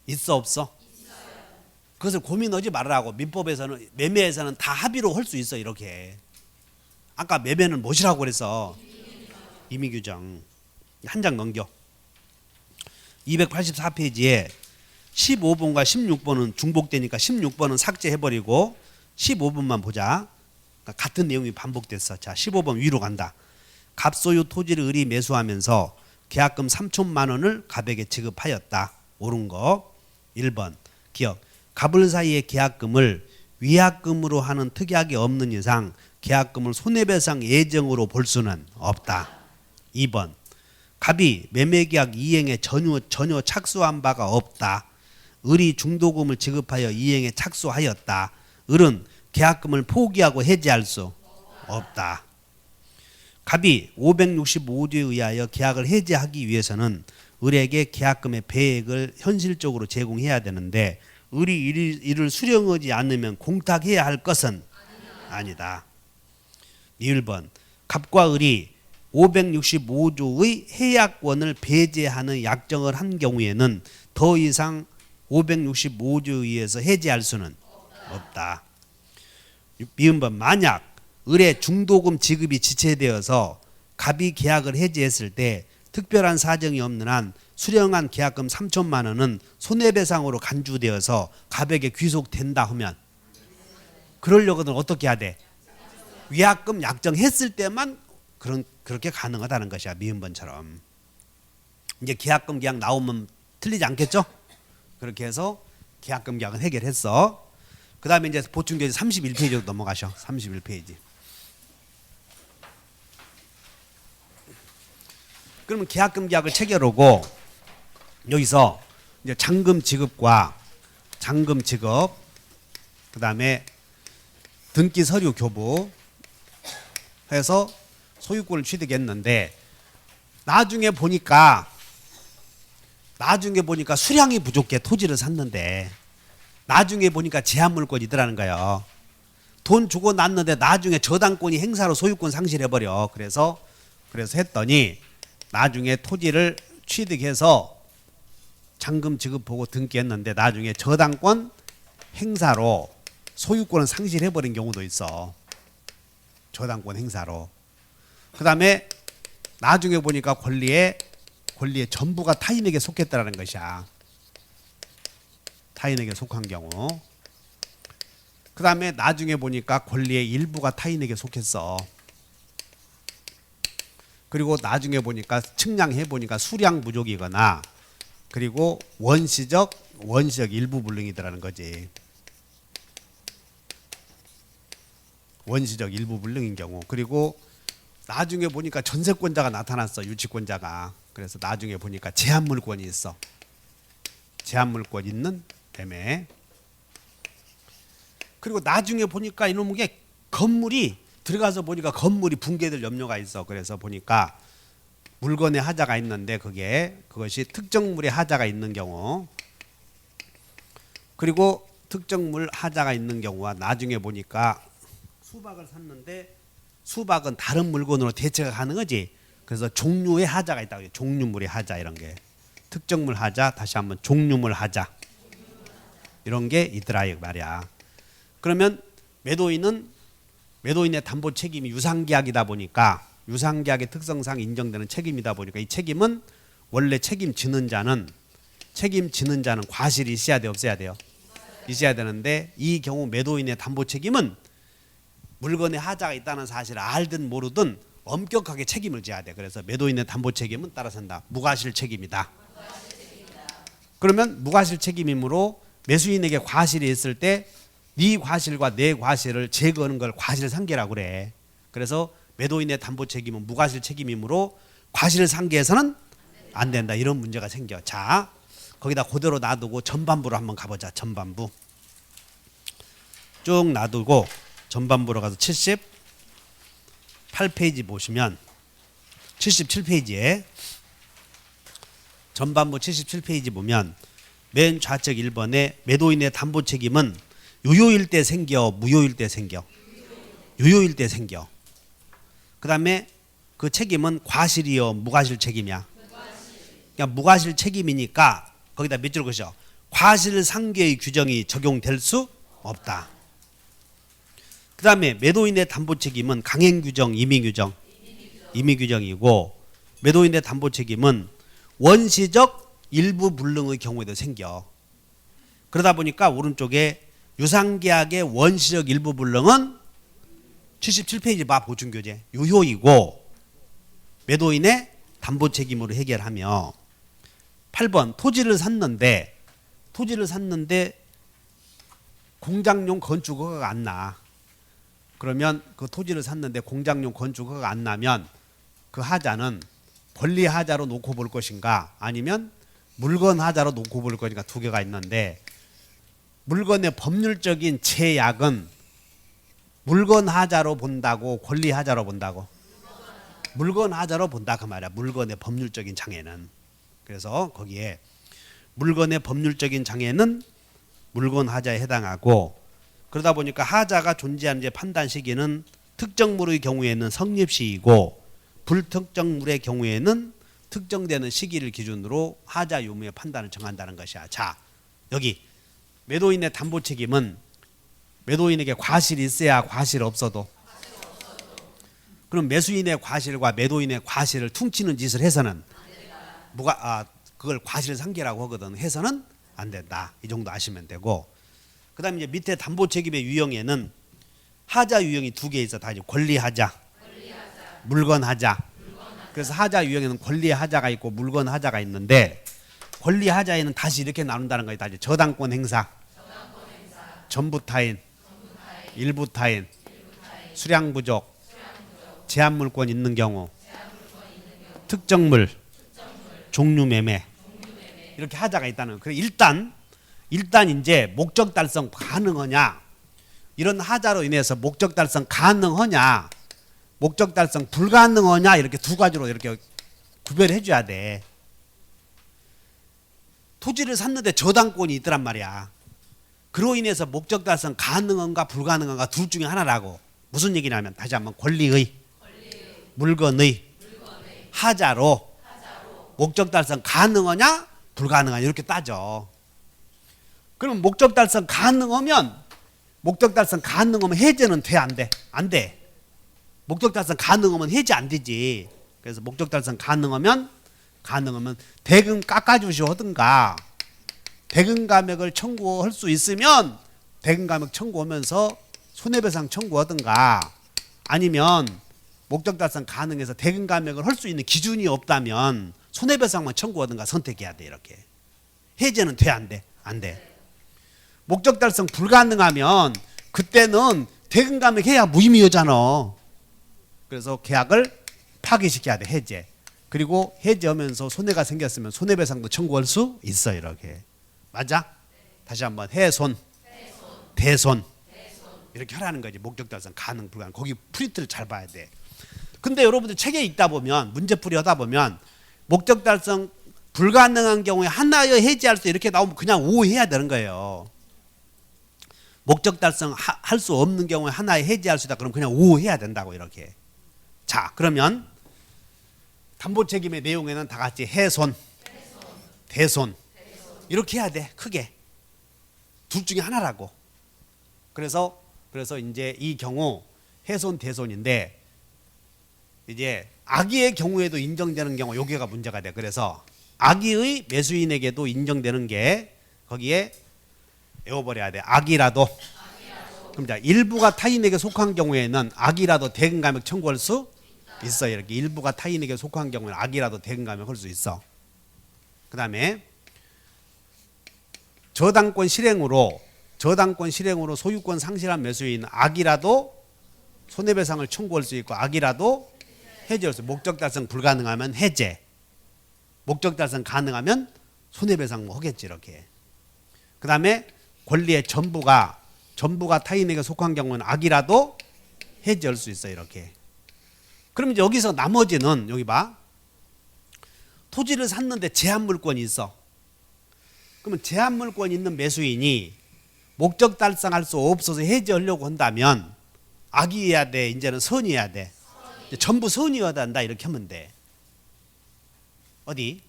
있어 없어? 그것을 고민하지 말라고. 민법에서는 매매에서는 다 합의로 할 수 있어. 이렇게 아까 매매는 무엇이라고 그랬어? 임의규정. 한 장 넘겨. 284페이지에 15번과 16번은 중복되니까 16번은 삭제해버리고 15번만 보자. 그러니까 같은 내용이 반복됐어. 자, 15번 위로 간다. 갑소유 토지를 을이 매수하면서 계약금 3천만 원을 갑에게 지급하였다. 옳은 거. 1번 기억. 갑을 사이의 계약금을 위약금으로 하는 특약이 없는 이상 계약금을 손해배상 예정으로 볼 수는 없다. 2번 갑이 매매계약 이행에 전혀 착수한 바가 없다. 을이 중도금을 지급하여 이행에 착수하였다. 을은 계약금을 포기하고 해지할 수 없다. 갑이 565조에 의하여 계약을 해지하기 위해서는 을에게 계약금의 배액을 현실적으로 제공해야 되는데 을이 이를 수령하지 않으면 공탁해야 할 것은 아니다. 1번 갑과 을이 565조의 해약권을 배제하는 약정을 한 경우에는 더 이상 565조에 의해서 해지할 수는 없다. 미음번 만약 을의 중도금 지급이 지체되어서 갑이 계약을 해지했을 때 특별한 사정이 없는 한 수령한 계약금 3천만 원은 손해배상으로 간주되어서 갑에게 귀속된다 하면 그러려거든 어떻게 해야 돼? 위약금 약정했을 때만 그렇게 가능하다는 것이야. 미음번처럼. 이제 계약금 계약 나오면 틀리지 않겠죠? 그렇게 해서 계약금 계약은 해결했어. 그 다음에 이제 보충교재 31페이지로 넘어가셔. 31페이지. 그러면 계약금 계약을 체결하고 여기서 이제 잔금 지급과 잔금 지급, 그 다음에 등기 서류 교부 해서 소유권을 취득했는데 나중에 보니까 수량이 부족해. 토지를 샀는데 나중에 보니까 제한물권이더라는 거예요. 돈 주고 났는데 나중에 저당권이 행사로 소유권 상실해버려. 그래서 그래서 했더니 나중에 토지를 취득해서 잔금 지급하고 등기했는데 나중에 저당권 행사로 소유권을 상실해버린 경우도 있어. 저당권 행사로. 그 다음에 나중에 보니까 권리의 전부가 타인에게 속했다라는 것이야. 타인에게 속한 경우. 그 다음에 나중에 보니까 권리의 일부가 타인에게 속했어. 그리고 나중에 보니까 측량해 보니까 수량 부족이거나 그리고 원시적 일부 불능이더라는 거지. 원시적 일부 불능인 경우. 그리고 나중에 보니까 전세권자가 나타났어. 유치권자가. 그래서 나중에 보니까 제한물권이 있어. 제한물권 있는 매매. 그리고 나중에 보니까 이놈의 건물이 들어가서 보니까 건물이 붕괴될 염려가 있어. 그래서 보니까 물건에 하자가 있는데 그것이 특정물에 하자가 있는 경우, 그리고 특정물 하자가 있는 경우와 나중에 보니까 수박을 샀는데 수박은 다른 물건으로 대체가 가능하지. 그래서 종류의 하자가 있다고 해요. 종류물의 하자 이런 게. 특정물 하자, 다시 한번 종류물 하자. 이런 게 있더라 이 말이야. 그러면 매도인의 담보 책임이 유상계약이다 보니까 유상계약의 특성상 인정되는 책임이다 보니까 이 책임은 원래 책임지는 자는 과실이 있어야 돼 없어야 돼요? 있어야 되는데 이 경우 매도인의 담보 책임은 물건에 하자가 있다는 사실을 알든 모르든 엄격하게 책임을 져야 돼. 그래서 매도인의 담보 책임은 따라선다. 무과실 책임이다. 그러면 무과실 책임이므로 매수인에게 과실이 있을 때 네 과실과 내 과실을 제거하는 걸 과실상계라고 그래. 그래서 매도인의 담보 책임은 무과실 책임이므로 과실상계에서는 안 된다. 이런 문제가 생겨. 자, 거기다 그대로 놔두고 전반부로 한번 가보자. 전반부 쭉 놔두고 전반부로 가서 78페이지 보시면 77페이지에 전반부 77페이지 보면 맨 좌측 1번에 매도인의 담보 책임은 유효일 때 생겨 무효일 때 생겨? 유효일 때 생겨. 그 다음에 그 책임은 과실이요 무과실 책임이야? 그러니까 무과실 책임이니까 거기다 몇 줄 것이요? 과실상계의 규정이 적용될 수 없다. 그 다음에 매도인의 담보 책임은 강행규정, 임의규정이고 매도인의 담보 책임은 원시적 일부 불능의 경우에도 생겨. 그러다 보니까 오른쪽에 유상계약의 원시적 일부 불능은 77페이지 봐 보충교재 유효이고 매도인의 담보 책임으로 해결하며 8번 토지를 샀는데 공장용 건축 허가가 안 나. 그러면 그 토지를 샀는데 공장용 건축 허가가 안 나면 그 하자는 권리 하자로 놓고 볼 것인가 아니면 물건 하자로 놓고 볼 것인가 두 개가 있는데 물건의 법률적인 제약은 물건 하자로 본다고 권리 하자로 본다고? 물건 하자로 본다 그 말이야. 물건의 법률적인 장애는. 그래서 거기에 물건의 법률적인 장애는 물건 하자에 해당하고 그러다 보니까 하자가 존재하는지 판단 시기는 특정물의 경우에는 성립시이고 불특정물의 경우에는 특정되는 시기를 기준으로 하자 유무의 판단을 정한다는 것이야. 자, 여기 매도인의 담보 책임은 매도인에게 과실이 있어야 과실 없어도 그럼 매수인의 과실과 매도인의 과실을 퉁치는 짓을 해서는 그걸 과실상계라고 하거든. 해서는 안 된다. 이 정도 아시면 되고 그 다음에 이제 밑에 담보 책임의 유형에는 하자 유형이 두 개 있어. 다 이제 권리 하자, 물건 하자. 그래서 하자 유형에는 권리 하자가 있고 물건 하자가 있는데 권리 하자에는 다시 이렇게 나눈다는 거예요. 다 이제 저당권 행사, 전부 타인, 일부 타인, 수량 부족, 제한 물권 있는 경우, 특정물, 종류 매매 이렇게 하자가 있다는 거예요. 일단 이제 목적 달성 가능하냐 이런 하자로 인해서 목적 달성 가능하냐 목적 달성 불가능하냐 이렇게 두 가지로 이렇게 구별해 줘야 돼. 토지를 샀는데 저당권이 있더란 말이야. 그로 인해서 목적 달성 가능한가 불가능한가 둘 중에 하나라고. 무슨 얘기냐면 다시 한번 권리의, 물건의, 하자로 목적 달성 가능하냐 불가능하냐 이렇게 따져. 그럼 목적 달성 가능하면 해제는 돼 안 돼? 안 돼. 목적 달성 가능하면 해제 안 되지. 그래서 목적 달성 가능하면 대금 깎아주시오 하든가 대금 감액을 청구할 수 있으면 대금 감액 청구하면서 손해배상 청구하든가 아니면 목적 달성 가능해서 대금 감액을 할 수 있는 기준이 없다면 손해배상만 청구하든가 선택해야 돼. 이렇게 해제는 돼 안 돼? 안 돼. 목적 달성 불가능하면 그때는 대금 감액해야 무의미하잖아. 그래서 계약을 파기시켜야 돼. 해제. 그리고 해제하면서 손해가 생겼으면 손해배상도 청구할 수 있어. 이렇게 맞아? 다시 한번 해손, 대손 이렇게 하라는 거지. 목적 달성 가능 불가능. 거기 프린트를 잘 봐야 돼. 근데 여러분들 책에 읽다 보면 문제풀이 하다 보면 목적 달성 불가능한 경우에 하나여 해지할 수 이렇게 나오면 그냥 오해해야 되는 거예요. 목적 달성 할 수 없는 경우에 하나에 해지할 수 있다. 그럼 그냥 오해해야 된다고 이렇게. 자, 그러면 담보 책임의 내용에는 다 같이 해손, 대손 이렇게 해야 돼. 크게 둘 중에 하나라고. 그래서 이제 이 경우 해손, 대손인데 이제 악의의 경우에도 인정되는 경우 여기가 문제가 돼. 그래서 악의의 매수인에게도 인정되는 게 거기에 외워버려야 돼. 악의라도. 그럼 자, 일부가 타인에게 속한 경우에는 악의라도 대금 감액 청구할 수 있어. 이렇게 일부가 타인에게 속한 경우에는 악의라도 대금 감액 할 수 있어. 그 다음에 저당권 실행으로 소유권 상실한 매수인은 악의라도 손해배상을 청구할 수 있고 악의라도 해제할 수 있고 목적 달성 불가능하면 해제, 목적 달성 가능하면 손해배상 뭐 하겠지. 이렇게. 그 다음에 권리의 전부가 타인에게 속한 경우는 악의라도 해제할 수 있어. 이렇게. 그럼 이제 여기서 나머지는 여기 봐. 토지를 샀는데 제한물권이 있어. 그러면 제한물권이 있는 매수인이 목적 달성할 수 없어서 해제하려고 한다면 악의해야 돼. 이제는 선의해야 돼. 전부 선의해야 된다. 이렇게 하면 돼. 어디?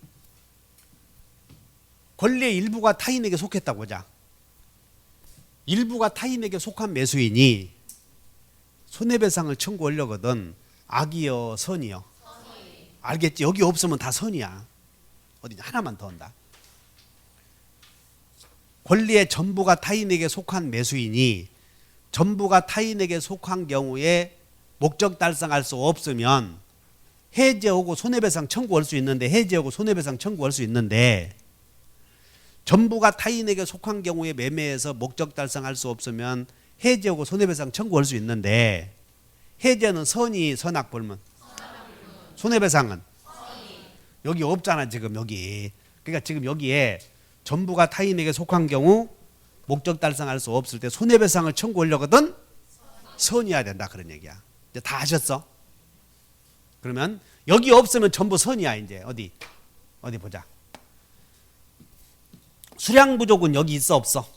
권리의 일부가 타인에게 속했다고 보자. 일부가 타인에게 속한 매수인이 손해배상을 청구하려거든 악이요 선이요? 알겠지? 여기 없으면 다 선이야. 어디 하나만 더 한다. 권리의 전부가 타인에게 속한 매수인이 전부가 타인에게 속한 경우에 목적 달성할 수 없으면 해제하고 손해배상 청구할 수 있는데 전부가 타인에게 속한 경우에 매매해서 목적 달성할 수 없으면 해제하고 손해배상 청구할 수 있는데 해제는 선의 선악 불문, 손해배상은 여기 없잖아. 지금 여기. 그러니까 지금 여기에 전부가 타인에게 속한 경우 목적 달성할 수 없을 때 손해배상을 청구하려거든 선의해야 된다. 그런 얘기야. 이제 다 아셨어? 그러면 여기 없으면 전부 선이야. 이제 어디 보자. 수량부족은 여기 있어 없어?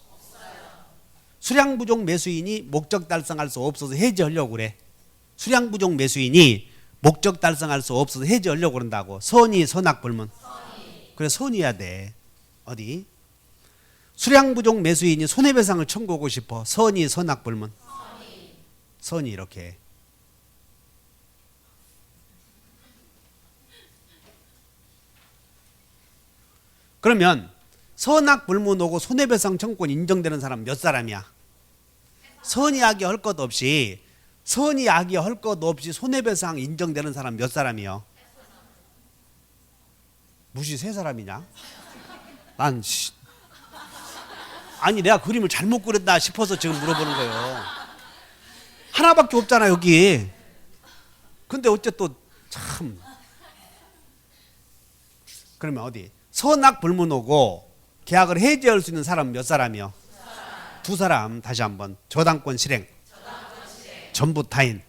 수량부족 매수인이 목적 달성할 수 없어서 해지하려고 그래. 수량부족 매수인이 목적 달성할 수 없어서 해지하려고 그런다고. 선의 선악 불문. 그래 선의해야 돼. 어디? 수량부족 매수인이 손해배상을 청구하고 싶어. 선의 선악 불문. 선의 이렇게. 그러면 선악 불문하고 손해배상 청구권 인정되는 사람 몇 사람이야? 선의하게 할 것 없이 손해배상 인정되는 사람 몇 사람이요? 무시 세 사람이냐? 아니 내가 그림을 잘못 그렸나 싶어서 지금 물어보는 거예요. 하나밖에 없잖아 여기. 근데 어째 또 참. 그러면 어디? 선악 불문하고 계약을 해지할 수 있는 사람 몇 사람이요? 두 사람. 다시 한번. 저당권 실행. 전부 타인.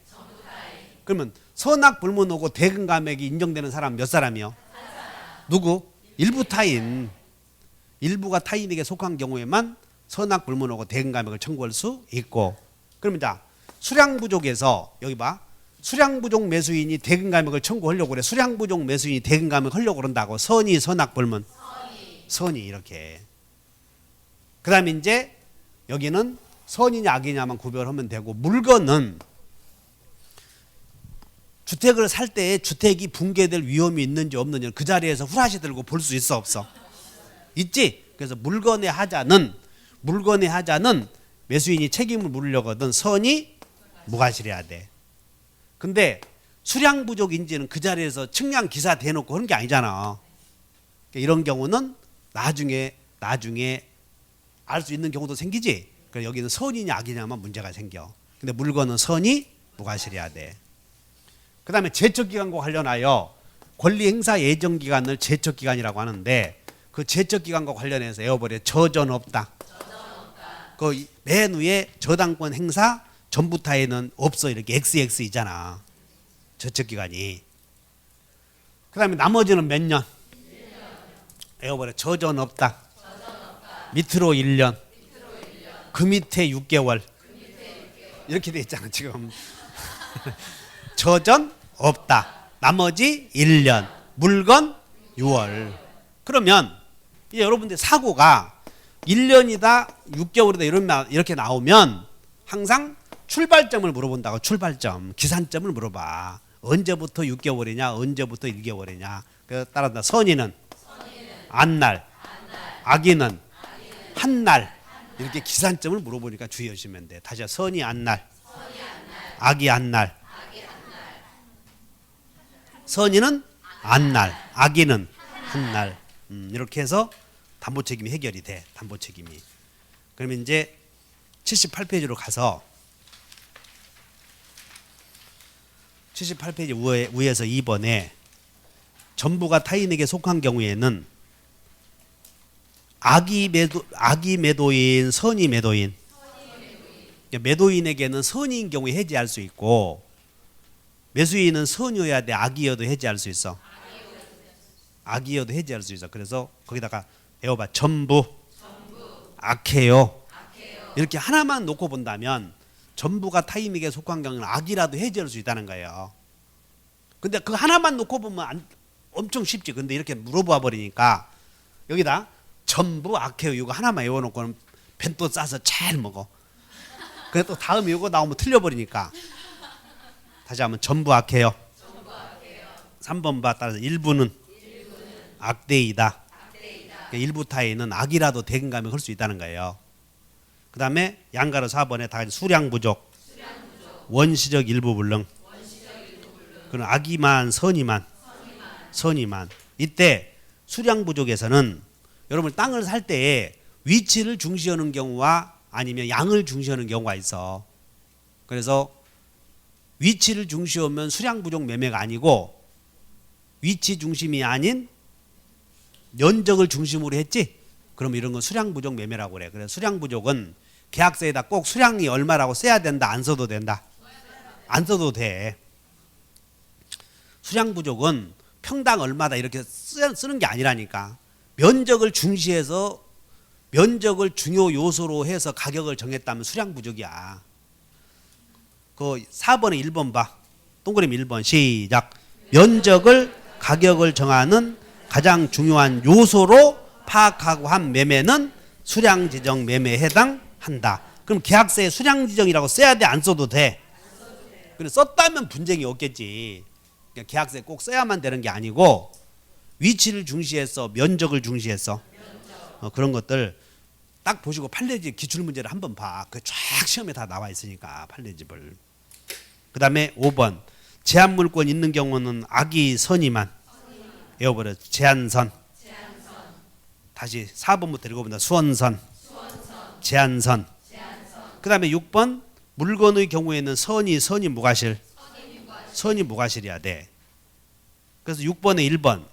그러면 선악 불문하고 대금 감액이 인정되는 사람 몇 사람이요? 누구? 일부 타인. 일부가 타인에게 속한 경우에만 선악 불문하고 대금 감액을 청구할 수 있고. 그러면 자 수량 부족에서 여기 봐. 수량부족 매수인이 대금감액을 청구하려고 그래. 수량부족 매수인이 대금감액 하려고 그런다고. 선의, 선악, 벌문. 선의 이렇게. 그 다음에 이제 여기는 선이냐 악이냐만 구별하면 되고, 물건은 주택을 살 때 주택이 붕괴될 위험이 있는지 없는지 그 자리에서 후라시 들고 볼 수 있어 없어? 있지? 그래서 물건의 하자는 매수인이 책임을 물으려거든 선이 무과실해야 돼. 근데 수량 부족인지는 그 자리에서 측량 기사 대놓고 하는 게 아니잖아. 이런 경우는 나중에 알 수 있는 경우도 생기지. 그래서 여기는 선이냐 악이냐만 문제가 생겨. 근데 물건은 선이 무과실해야 돼. 그 다음에 제척기간과 관련하여 권리행사 예정기간을 제척기간이라고 하는데, 그 제척기간과 관련해서 에어버려 저전 없다. 그 맨 위에 저당권 행사 전부타에는 없어. 이렇게 XX이잖아. 제척기간이. 그 다음에 나머지는 몇 년? 에어버려 저전 없다. 밑으로 1년. 그 밑에 6개월. 이렇게 돼 있잖아 지금. 저전 없다. 나머지 1년. 물건 6월. 그러면 이제 여러분들 사고가 1년이다 6개월이다 이렇게 나오면 항상 출발점을 물어본다고. 출발점. 기산점을 물어봐. 언제부터 6개월이냐 언제부터 1개월이냐. 그래서 따라서 선이는 안날, 악이는 한날. 이렇게 기산점을 물어보니까 주의하시면 돼. 다시 선이 안날, 악이 안날. 선이는 안날, 악이는 한날. 이렇게 해서 담보 책임이 해결이 돼. 담보 책임이. 그러면 이제 78페이지로 가서 78페이지 위에서 2번에 전부가 타인에게 속한 경우에는 악이 매도인, 선이 매도인. 매도인에게는 선인 경우에 해지할 수 있고, 매수인은 선이어야 돼. 악이어도 해지할 수 있어. 악이어도 해지할 수 있어. 그래서 거기다가 외워봐. 전부 악해요. 이렇게 하나만 놓고 본다면 전부가 타인에게 속한 경우는 악이라도 해지할 수 있다는 거예요. 근데 그 하나만 놓고 보면 엄청 쉽지. 근데 이렇게 물어봐 버리니까 여기다 전부 악해요 이거 하나만 외워놓고는 벤또 싸서 잘 먹어. 근데 또 다음 이거 나오면 틀려버리니까. 다시 한번 전부 악해요. 3번 봐. 따라서 일부는 악대이다. 그러니까 일부 타인은 악이라도 대금감액 할 수 있다는 거예요. 그 다음에 양가로 4번에 다 수량 부족, 원시적 일부 불능. 그럼 악이만 선이만. 이때 수량 부족에서는 여러분 땅을 살 때에 위치를 중시하는 경우와 아니면 양을 중시하는 경우가 있어. 그래서 위치를 중시하면 수량 부족 매매가 아니고, 위치 중심이 아닌 면적을 중심으로 했지? 그러면 이런 건 수량 부족 매매라고 그래. 그래서 수량 부족은 계약서에다 꼭 수량이 얼마라고 써야 된다, 안 써도 된다? 안 써도 돼. 수량 부족은 평당 얼마다 이렇게 쓰는 게 아니라니까. 면적을 중시해서 면적을 중요 요소로 해서 가격을 정했다면 수량 부족이야. 그 4번에 1번 봐. 동그라미 1번 시작. 면적을 가격을 정하는 가장 중요한 요소로 파악하고 한 매매는 수량 지정 매매에 해당한다. 그럼 계약서에 수량 지정이라고 써야 돼, 안 써도 돼? 그래 썼다면 분쟁이 없겠지. 그러니까 계약서에 꼭 써야만 되는 게 아니고 위치를 중시해서 면적을 중시해서 그런 것들 딱 보시고 판례집 기출문제를 한번 봐. 그 쫙 시험에 다 나와 있으니까 판례집을. 그 다음에 5번 제한물권 있는 경우는 악이 선이만. 외워버려. 제한선. 다시 4번부터 읽어본다. 수원선. 제한선. 그 다음에 6번 물건의 경우에는 선이 무과실. 선이 무과실이어야 돼. 그래서 6번에 1번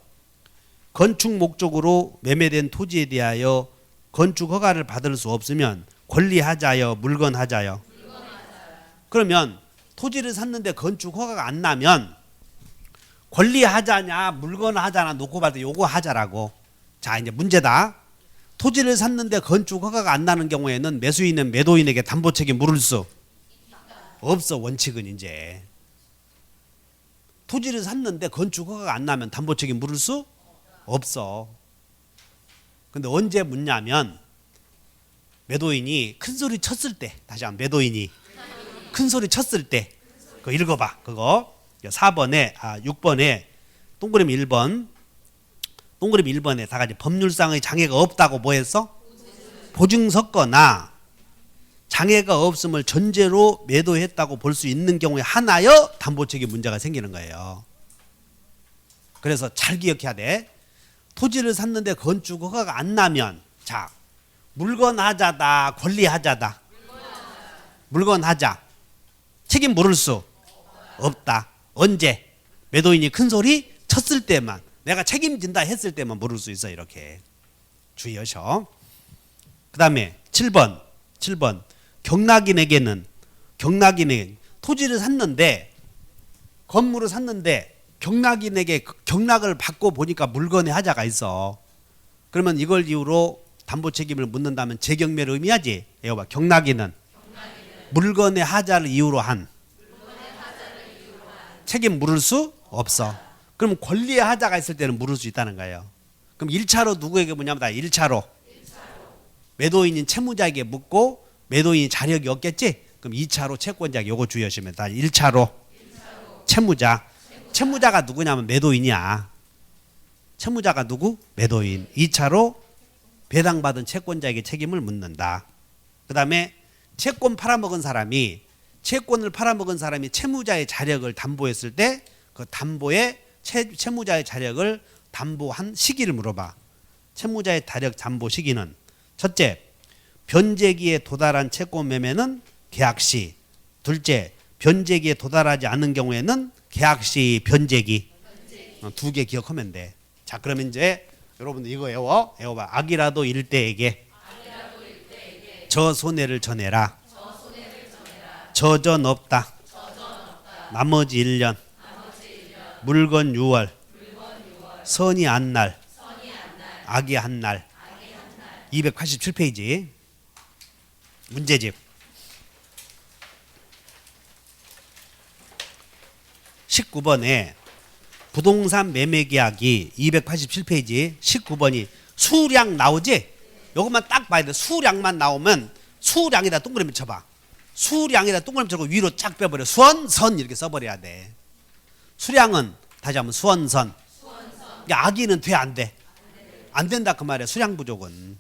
건축 목적으로 매매된 토지에 대하여 건축 허가를 받을 수 없으면 권리하자여 물건하자여. 그러면 토지를 샀는데 건축 허가가 안 나면 권리하자냐 물건하자나 놓고 봐도 요거 하자라고. 자 이제 문제다. 토지를 샀는데 건축 허가가 안 나는 경우에는 매수인은 매도인에게 담보 책임 물을 수 없어. 원칙은 이제. 토지를 샀는데 건축 허가가 안 나면 담보 책임 물을 수 없어. 근데 언제 묻냐면 매도인이 큰 소리 쳤을 때, 다시 한번 매도인이 큰 소리 쳤을 때, 그거 읽어봐. 그거 4번에 6번에 동그라미 1번, 동그라미 1번에 다 같이 법률상의 장애가 없다고 뭐 했어? 보증서거나 장애가 없음을 전제로 매도했다고 볼 수 있는 경우에 하나여 담보책임 문제가 생기는 거예요. 그래서 잘 기억해야 돼. 토지를 샀는데 건축 허가가 안 나면, 자, 물건 하자다, 권리 하자다. 물건 하자. 책임 물을 수 없다. 언제? 매도인이 큰 소리 쳤을 때만, 내가 책임진다 했을 때만 물을 수 있어. 이렇게 주의하셔. 그 다음에 7번 경락인에게는 토지를 샀는데, 건물을 샀는데 경락인에게 경락을 받고 보니까 물건의 하자가 있어. 그러면 이걸 이유로 담보 책임을 묻는다면 재경매를 의미하지. 이거 봐. 경락인은 물건의 하자를 이유로 한 책임 물을 수 없어. 그럼 권리의 하자가 있을 때는 물을 수 있다는 거예요. 그럼 1차로 누구에게 묻냐면 1차로 매도인인 채무자에게 묻고 매도인이 자력이 없겠지? 그럼 2차로 채권자에게 요거 주의하시면 다 1차로 채무자가 누구냐면 매도인이야. 채무자가 누구? 매도인. 2차로 배당받은 채권자에게 책임을 묻는다. 그 다음에 채권을 팔아먹은 사람이 채무자의 자력을 담보했을 때 그 담보에 채무자의 자력을 담보한 시기를 물어봐. 채무자의 자력 담보 시기는 첫째, 변제기에 도달한 채권 매매는 계약시. 둘째, 변제기에 도달하지 않는 경우에는 계약시 변제기. 두 개 기억하면 돼. 자, 그러면 이제 여러분들 이거 외워봐. 악이라도 일대에게 저 손해를 전해라. 저전 없다. 나머지 1년. 물건 6월. 선이 안 날. 악이 한 날. 287페이지 문제집. 19번에 부동산 매매계약이 287페이지 19번이 수량 나오지? 요것만 딱 봐야 돼. 수량만 나오면 수량에다 동그라미 쳐봐. 수량에다 동그라미 쳐고 위로 쫙 빼버려. 수원선 이렇게 써버려야 돼. 수량은 다시 한번 수원선. 악의는 돼 안 돼? 안 된다 그 말이야. 수량 부족은.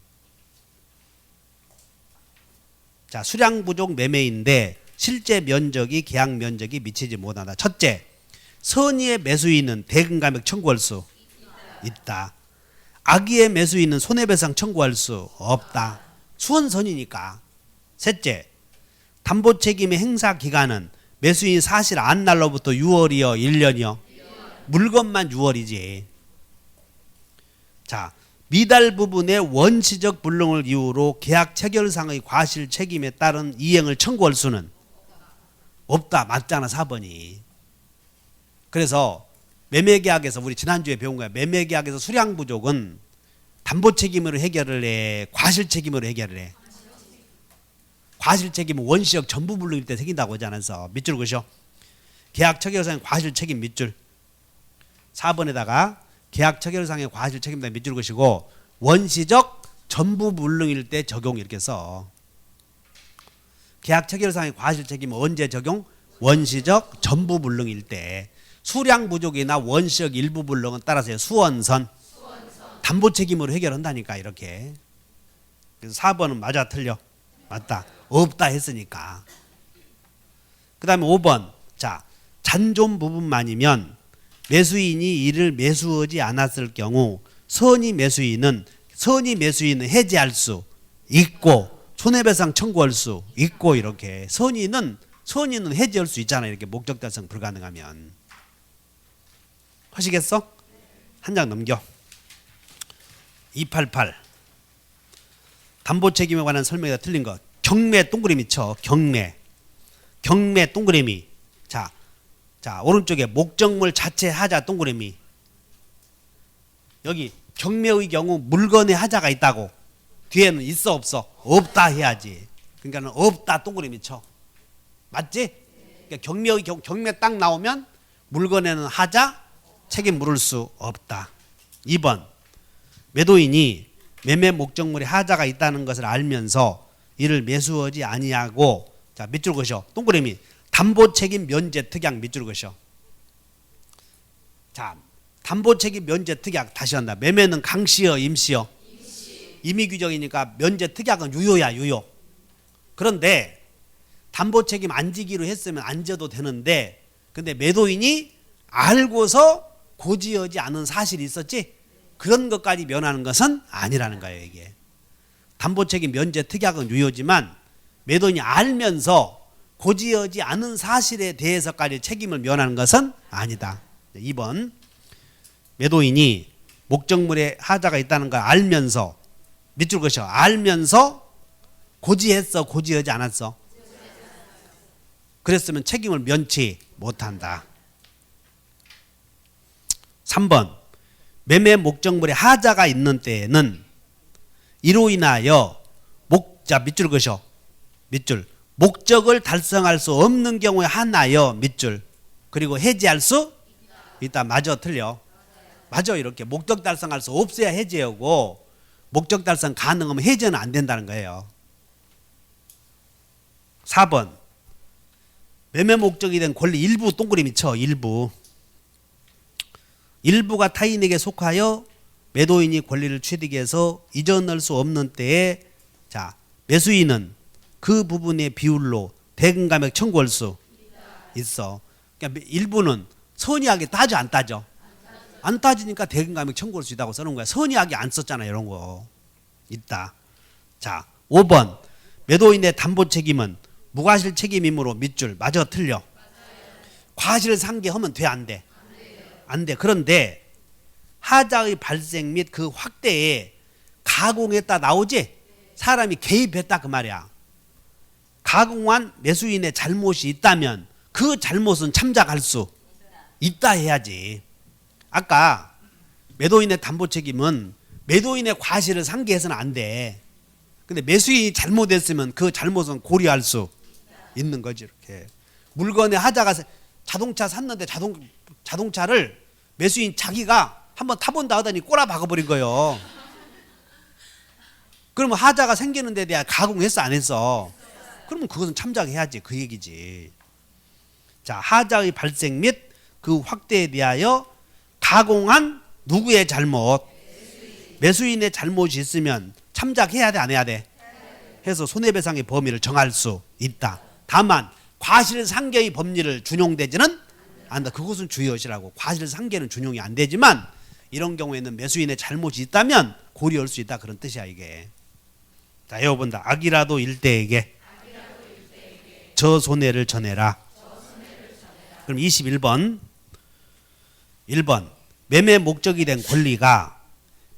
자, 수량 부족 매매인데 실제 면적이 계약 면적이 미치지 못한다. 첫째, 선의의 매수인은 대금 감액 청구할 수 있다. 악의의 매수인은 손해배상 청구할 수 없다. 수원선이니까. 셋째, 담보 책임의 행사 기간은 매수인이 사실 안 날로부터 6월이요, 1년이요. 물건만 6월이지. 자, 미달 부분의 원시적 불능을 이유로 계약 체결상의 과실 책임에 따른 이행을 청구할 수는 없다. 맞잖아, 4번이. 그래서 매매계약에서 우리 지난주에 배운 거야. 매매계약에서 수량 부족은 담보 책임으로 해결을 해, 과실 책임으로 해결을 해. 과실 책임은 원시적 전부 불능일 때 생긴다고 하지 않았어. 밑줄 그셔. 계약 체결상의 과실 책임 밑줄. 4번에다가 계약 체결상의 과실 책임다 밑줄 그시고 원시적 전부 불능일 때 적용 이렇게 써. 계약 체결상의 과실 책임은 언제 적용? 원시적 전부 불능일 때. 수량 부족이나 원시적 일부 불능은 따라서 수원선. 담보 책임으로 해결한다니까 이렇게. 그래서 4번은 맞아 틀려? 맞다. 없다 했으니까. 그 다음에 5번. 자, 잔존 부분만이면 매수인이 이를 매수하지 않았을 경우 선의 매수인은 해지할 수 있고 손해배상 청구할 수 있고 이렇게. 선의는 해지할 수 있잖아. 이렇게 목적 달성 불가능하면. 하시겠어? 한 장 넘겨. 288 담보 책임에 관한 설명이 틀린 것. 경매 동그라미 쳐. 경매 동그라미. 자, 오른쪽에 목적물 자체 하자 동그라미. 여기 경매의 경우 물건의 하자가 있다고. 뒤에는 있어 없어? 없다 해야지. 그러니까는 없다 동그라미 쳐. 맞지? 그러니까 경매 딱 나오면 물건에는 하자 책임 물을 수 없다. 2번 매도인이 매매 목적물에 하자가 있다는 것을 알면서 이를 매수하지 아니하고 자 밑줄 그으셔. 동그라미 담보 책임 면제 특약 밑줄 그으셔. 자 담보 책임 면제 특약 다시 한다. 매매는 강시여 임시여? 임의 규정이니까 면제 특약은 유효야 유효. 그런데 담보 책임 안 지기로 했으면 안 져도 되는데 근데 매도인이 알고서 고지하지 않은 사실이 있었지 그런 것까지 면하는 것은 아니라는 거예요. 이게 담보 책임 면제 특약은 유효지만 매도인이 알면서 고지하지 않은 사실에 대해서까지 책임을 면하는 것은 아니다. 2번 매도인이 목적물에 하자가 있다는 걸 알면서 밑줄 그으셔. 알면서 고지했어 고지하지 않았어? 그랬으면 책임을 면치 못한다. 3번 매매 목적물에 하자가 있는 때에는 이로 인하여 자 밑줄 그으셔. 밑줄 목적을 달성할 수 없는 경우에 하나여 밑줄 그리고 해지할 수 있다. 맞아 틀려? 맞아. 이렇게 목적 달성할 수 없어야 해지하고 목적 달성 가능하면 해지는 안 된다는 거예요. 4번 매매 목적이 된 권리 일부 동그라미 쳐. 일부가 타인에게 속하여 매도인이 권리를 취득해서 이전할 수 없는 때에 자 매수인은 그 부분의 비율로 대금 감액 청구할 수 있어. 그러니까 일부는 선의하게 따져 안 따져? 안 따지니까 대금 감액 청구할 수 있다고 써놓은 거야. 선의하게 안 썼잖아. 이런 거 있다. 자 5번 매도인의 담보 책임은 무과실 책임이므로 밑줄 맞아 틀려? 과실 상계하면 돼 안 돼? 안 돼. 그런데 하자의 발생 및 그 확대에 가공했다 나오지? 사람이 개입했다 그 말이야. 가공한 매수인의 잘못이 있다면 그 잘못은 참작할 수 있다 해야지. 아까 매도인의 담보 책임은 매도인의 과실을 상계해서는 안 돼. 근데 매수인이 잘못했으면 그 잘못은 고려할 수 있는 거지. 이렇게 물건에 하자가 자동차 샀는데 자동차를 매수인 자기가 한번 타본다 하더니 꼬라 박아버린 거예요. 그러면 하자가 생기는 데 대한 가공했어 안 했어? 그러면 그것은 참작해야지 그 얘기지. 자 하자의 발생 및 그 확대에 대하여 가공한 누구의 잘못? 매수인의 잘못이 있으면 참작해야 돼 안 해야 돼? 해서 손해배상의 범위를 정할 수 있다. 다만 과실상계의 법리를 준용되지는 않는다. 그것은 주의하시라고. 과실상계는 준용이 안 되지만 이런 경우에는 매수인의 잘못이 있다면 고려할 수 있다. 그런 뜻이야 이게. 자 여러분들 악이라도 일대에게 저 손해를 전해라. 그럼 21번 1번 매매 목적이 된 권리가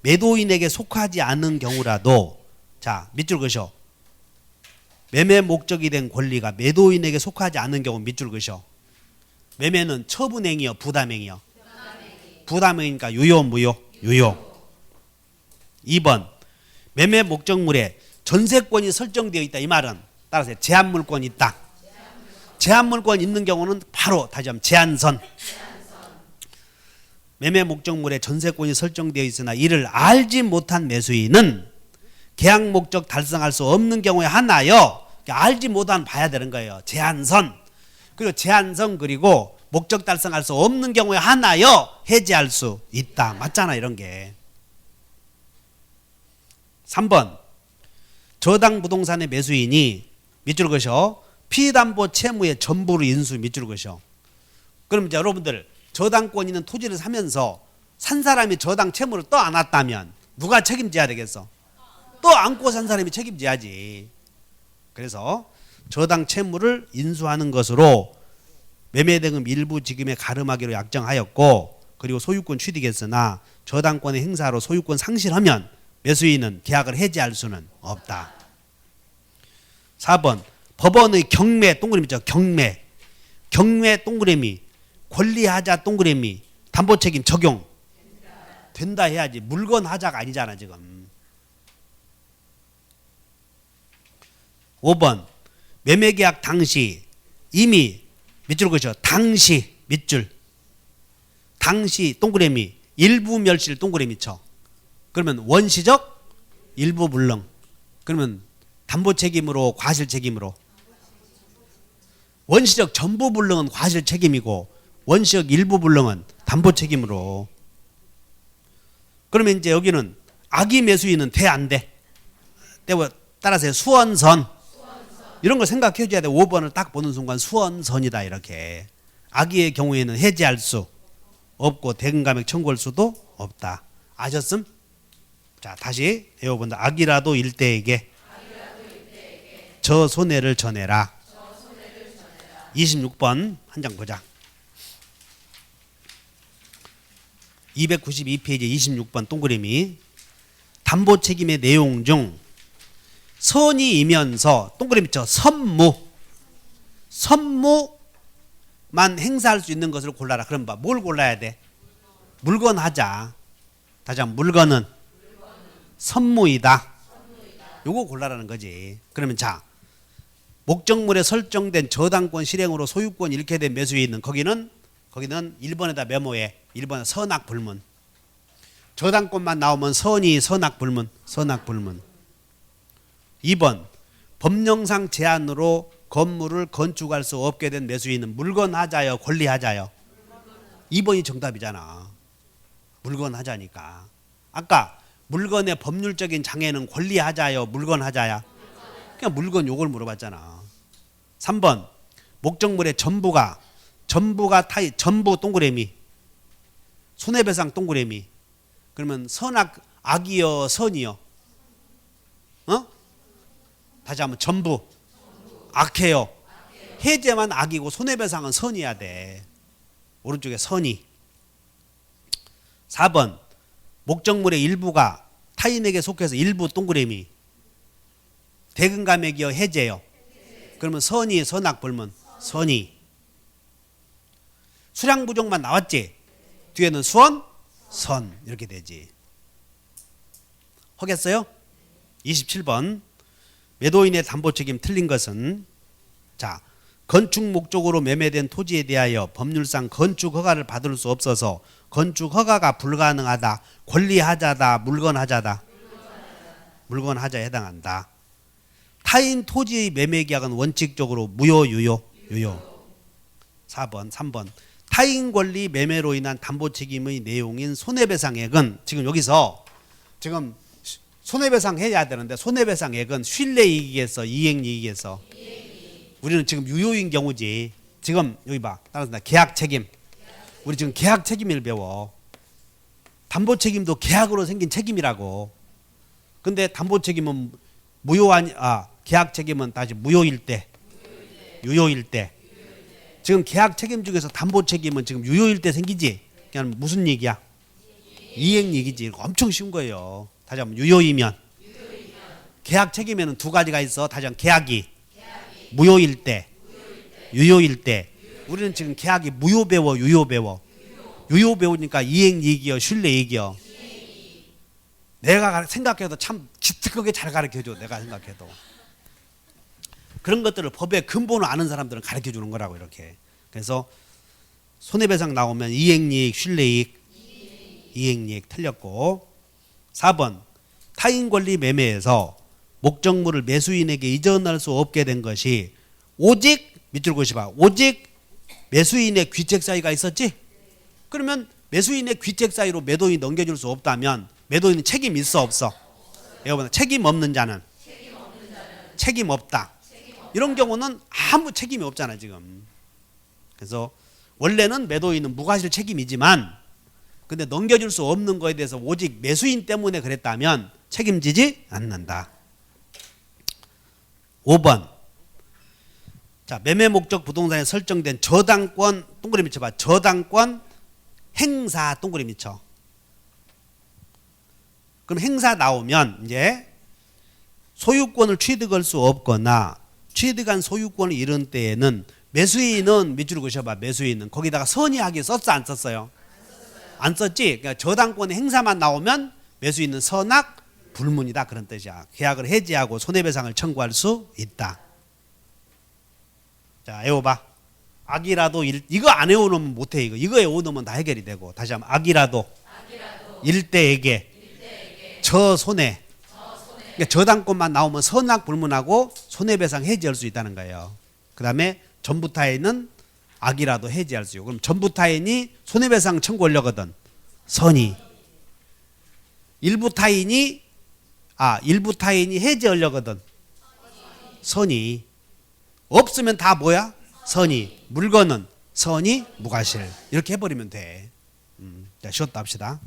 매도인에게 속하지 않은 경우라도 자 밑줄 그으셔. 매매 목적이 된 권리가 매도인에게 속하지 않은 경우 밑줄 그으셔. 매매는 처분행위요 부담행위요? 부담행위니까 유효 무효? 유효. 2번 매매 목적물에 전세권이 설정되어 있다. 이 말은 따라서 제한물권이 있다. 제한물권 있는 경우는 바로 다시 한번 제한선. 매매 목적물에 전세권이 설정되어 있으나 이를 알지 못한 매수인은 계약 목적 달성할 수 없는 경우에 하나여 알지 못한 봐야 되는 거예요. 제한선 그리고 제한선 그리고 목적 달성할 수 없는 경우에 하나여 해지할 수 있다. 맞잖아 이런 게. 3번 저당 부동산의 매수인이 밑줄 그으셔. 피담보 채무의 전부를 인수 밑줄 그으셔. 그럼 이제 여러분들 저당권 있는 토지를 사면서 산 사람이 저당 채무를 떠 안았다면 누가 책임져야 되겠어? 또 안고 산 사람이 책임져야지. 그래서 저당 채무를 인수하는 것으로 매매대금 일부 지금에 가름하기로 약정하였고 그리고 소유권 취득했으나 저당권의 행사로 소유권 상실하면 매수인은 계약을 해지할 수는 없다. 4번 법원의 경매 동그라미 있죠. 경매 동그라미 권리하자 동그라미 담보책임 적용 된다 해야지. 물건 하자가 아니잖아 지금. 5번 매매계약 당시 이미 밑줄 그죠. 당시 밑줄 당시 동그라미 일부 멸실 동그라미 쳐. 그러면 원시적 일부 불능. 그러면 담보 책임으로 과실 책임으로. 원시적 전부 불능은 과실 책임이고 원시적 일부 불능은 담보 책임으로. 그러면 이제 여기는 악의 매수인은 돼 안 돼? 따라서 수원선. 이런 거 생각해 줘야 돼. 5번을 딱 보는 순간 수원선이다 이렇게. 악의의 경우에는 해지할 수 없고 대금감액 청구할 수도 없다. 아셨음? 자, 다시 외워본다. 악이라도 일대에게 저 손해를 전해라. 26번 한 장 보자. 292페이지 26번 동그라미. 담보 책임의 내용 중 선의이면서 동그라미 쳐 선무만 행사할 수 있는 것을 골라라. 그럼 봐. 뭘 골라야 돼? 물건 하자. 다시 한번 물건은 선무이다. 요거 골라라는 거지. 그러면 자, 목적물에 설정된 저당권 실행으로 소유권 잃게 된 매수인은 거기는 1번에다 메모해. 1번은 선악 불문. 저당권만 나오면 선의 선악 불문. 2번 법령상 제한으로 건물을 건축할 수 없게 된 매수인은 물건하자요 권리하자요? 2번이 정답이잖아. 물건하자니까. 아까 물건의 법률적인 장애는 권리하자요 물건하자야? 그냥 물건 요걸 물어봤잖아. 3번 목적물의 전부가 전부 동그라미 손해배상 동그라미. 그러면 선악 악이요 선이요? 다시 한번 전부 악해요. 해제만 악이고 손해배상은 선이어야 돼. 오른쪽에 선이. 4번 목적물의 일부가 타인에게 속해서 일부 동그라미 대금감액이요 해제요? 그러면 선이 선악 불문 선이. 수량 부족만 나왔지? 뒤에는 수원 선 이렇게 되지. 하겠어요? 27번 매도인의 담보 책임 틀린 것은 자, 건축 목적으로 매매된 토지에 대하여 법률상 건축 허가를 받을 수 없어서 건축 허가가 불가능하다. 권리하자다. 물건하자다. 물건하자에 해당한다. 타인 토지의 매매 계약은 원칙적으로 무효 유효? 유효. 4번 3번 타인 권리 매매로 인한 담보 책임의 내용인 손해배상액은 지금 여기서 지금 손해배상 해야 되는데 손해배상액은 실내이익에서 이행이익에서 우리는 지금 유효인 경우지. 지금 여기 봐. 따라서 계약 책임. 우리 지금 계약 책임을 배워. 담보 책임도 계약으로 생긴 책임이라고. 근데 담보 책임은 계약 책임은 다시 무효일 때. 유효일 때. 지금 계약 책임 중에서 담보 책임은 지금 유효일 때 생기지. 그냥 무슨 얘기야? 이행이익이지. 엄청 쉬운 거예요. 다시 한번 유효이면 계약 책임에는 두 가지가 있어. 다시 한번 계약이 무효일 때, 유효일 때. 우리는 지금 계약이 무효 배워, 유효 배워. 유효 배우니까 이행이익이요, 실내이익이요. 내가 생각해도 참 기특하게 잘 가르쳐줘. 내가 생각해도 그런 것들을 법의 근본을 아는 사람들은 가르쳐 주는 거라고 이렇게. 그래서 손해배상 나오면 이행이익, 실내이익, 이행이익 틀렸고. 4번 타인 권리 매매에서 목적물을 매수인에게 이전할 수 없게 된 것이 오직 밑줄 그으시봐. 오직 매수인의 귀책 사유가 있었지? 그러면 매수인의 귀책 사유로 매도인이 넘겨줄 수 없다면 매도인은 책임 있어 없어? 여러분 책임 없는 자는 책임 없다. 이런 경우는 아무 책임이 없잖아 지금. 그래서 원래는 매도인은 무과실 책임이지만 근데 넘겨줄 수 없는 거에 대해서 오직 매수인 때문에 그랬다면 책임지지 않는다. 5번 자, 매매 목적 부동산에 설정된 저당권 동그라미 쳐봐. 저당권 행사 동그라미 쳐. 그럼 행사 나오면 이제 소유권을 취득할 수 없거나 취득한 소유권을 잃은 때에는 매수인은 밑줄을 그으셔봐. 매수인은 거기다가 선의하게 썼어 안 썼어요? 안 썼지? 그러니까 저당권 행사만 나오면 매수인은 선악 불문이다 그런 뜻이야. 계약을 해지하고 손해배상을 청구할 수 있다. 자, 외워봐. 악이라도 이거 안 해오면 못해. 이거 해오면 다 해결이 되고. 다시 한번 악이라도 일대에게 저 손해. 그러니까 저당권만 나오면 선악 불문하고 손해배상 해지할 수 있다는 거예요. 그 다음에 전부타인은 악이라도 해지할 수 있고. 그럼 전부타인이 손해배상 청구하려거든. 선의. 일부타인이 해지하려거든. 선의. 없으면 다 뭐야? 선의. 물건은 선의 무과실. 이렇게 해버리면 돼. 자, 쉬었다 합시다.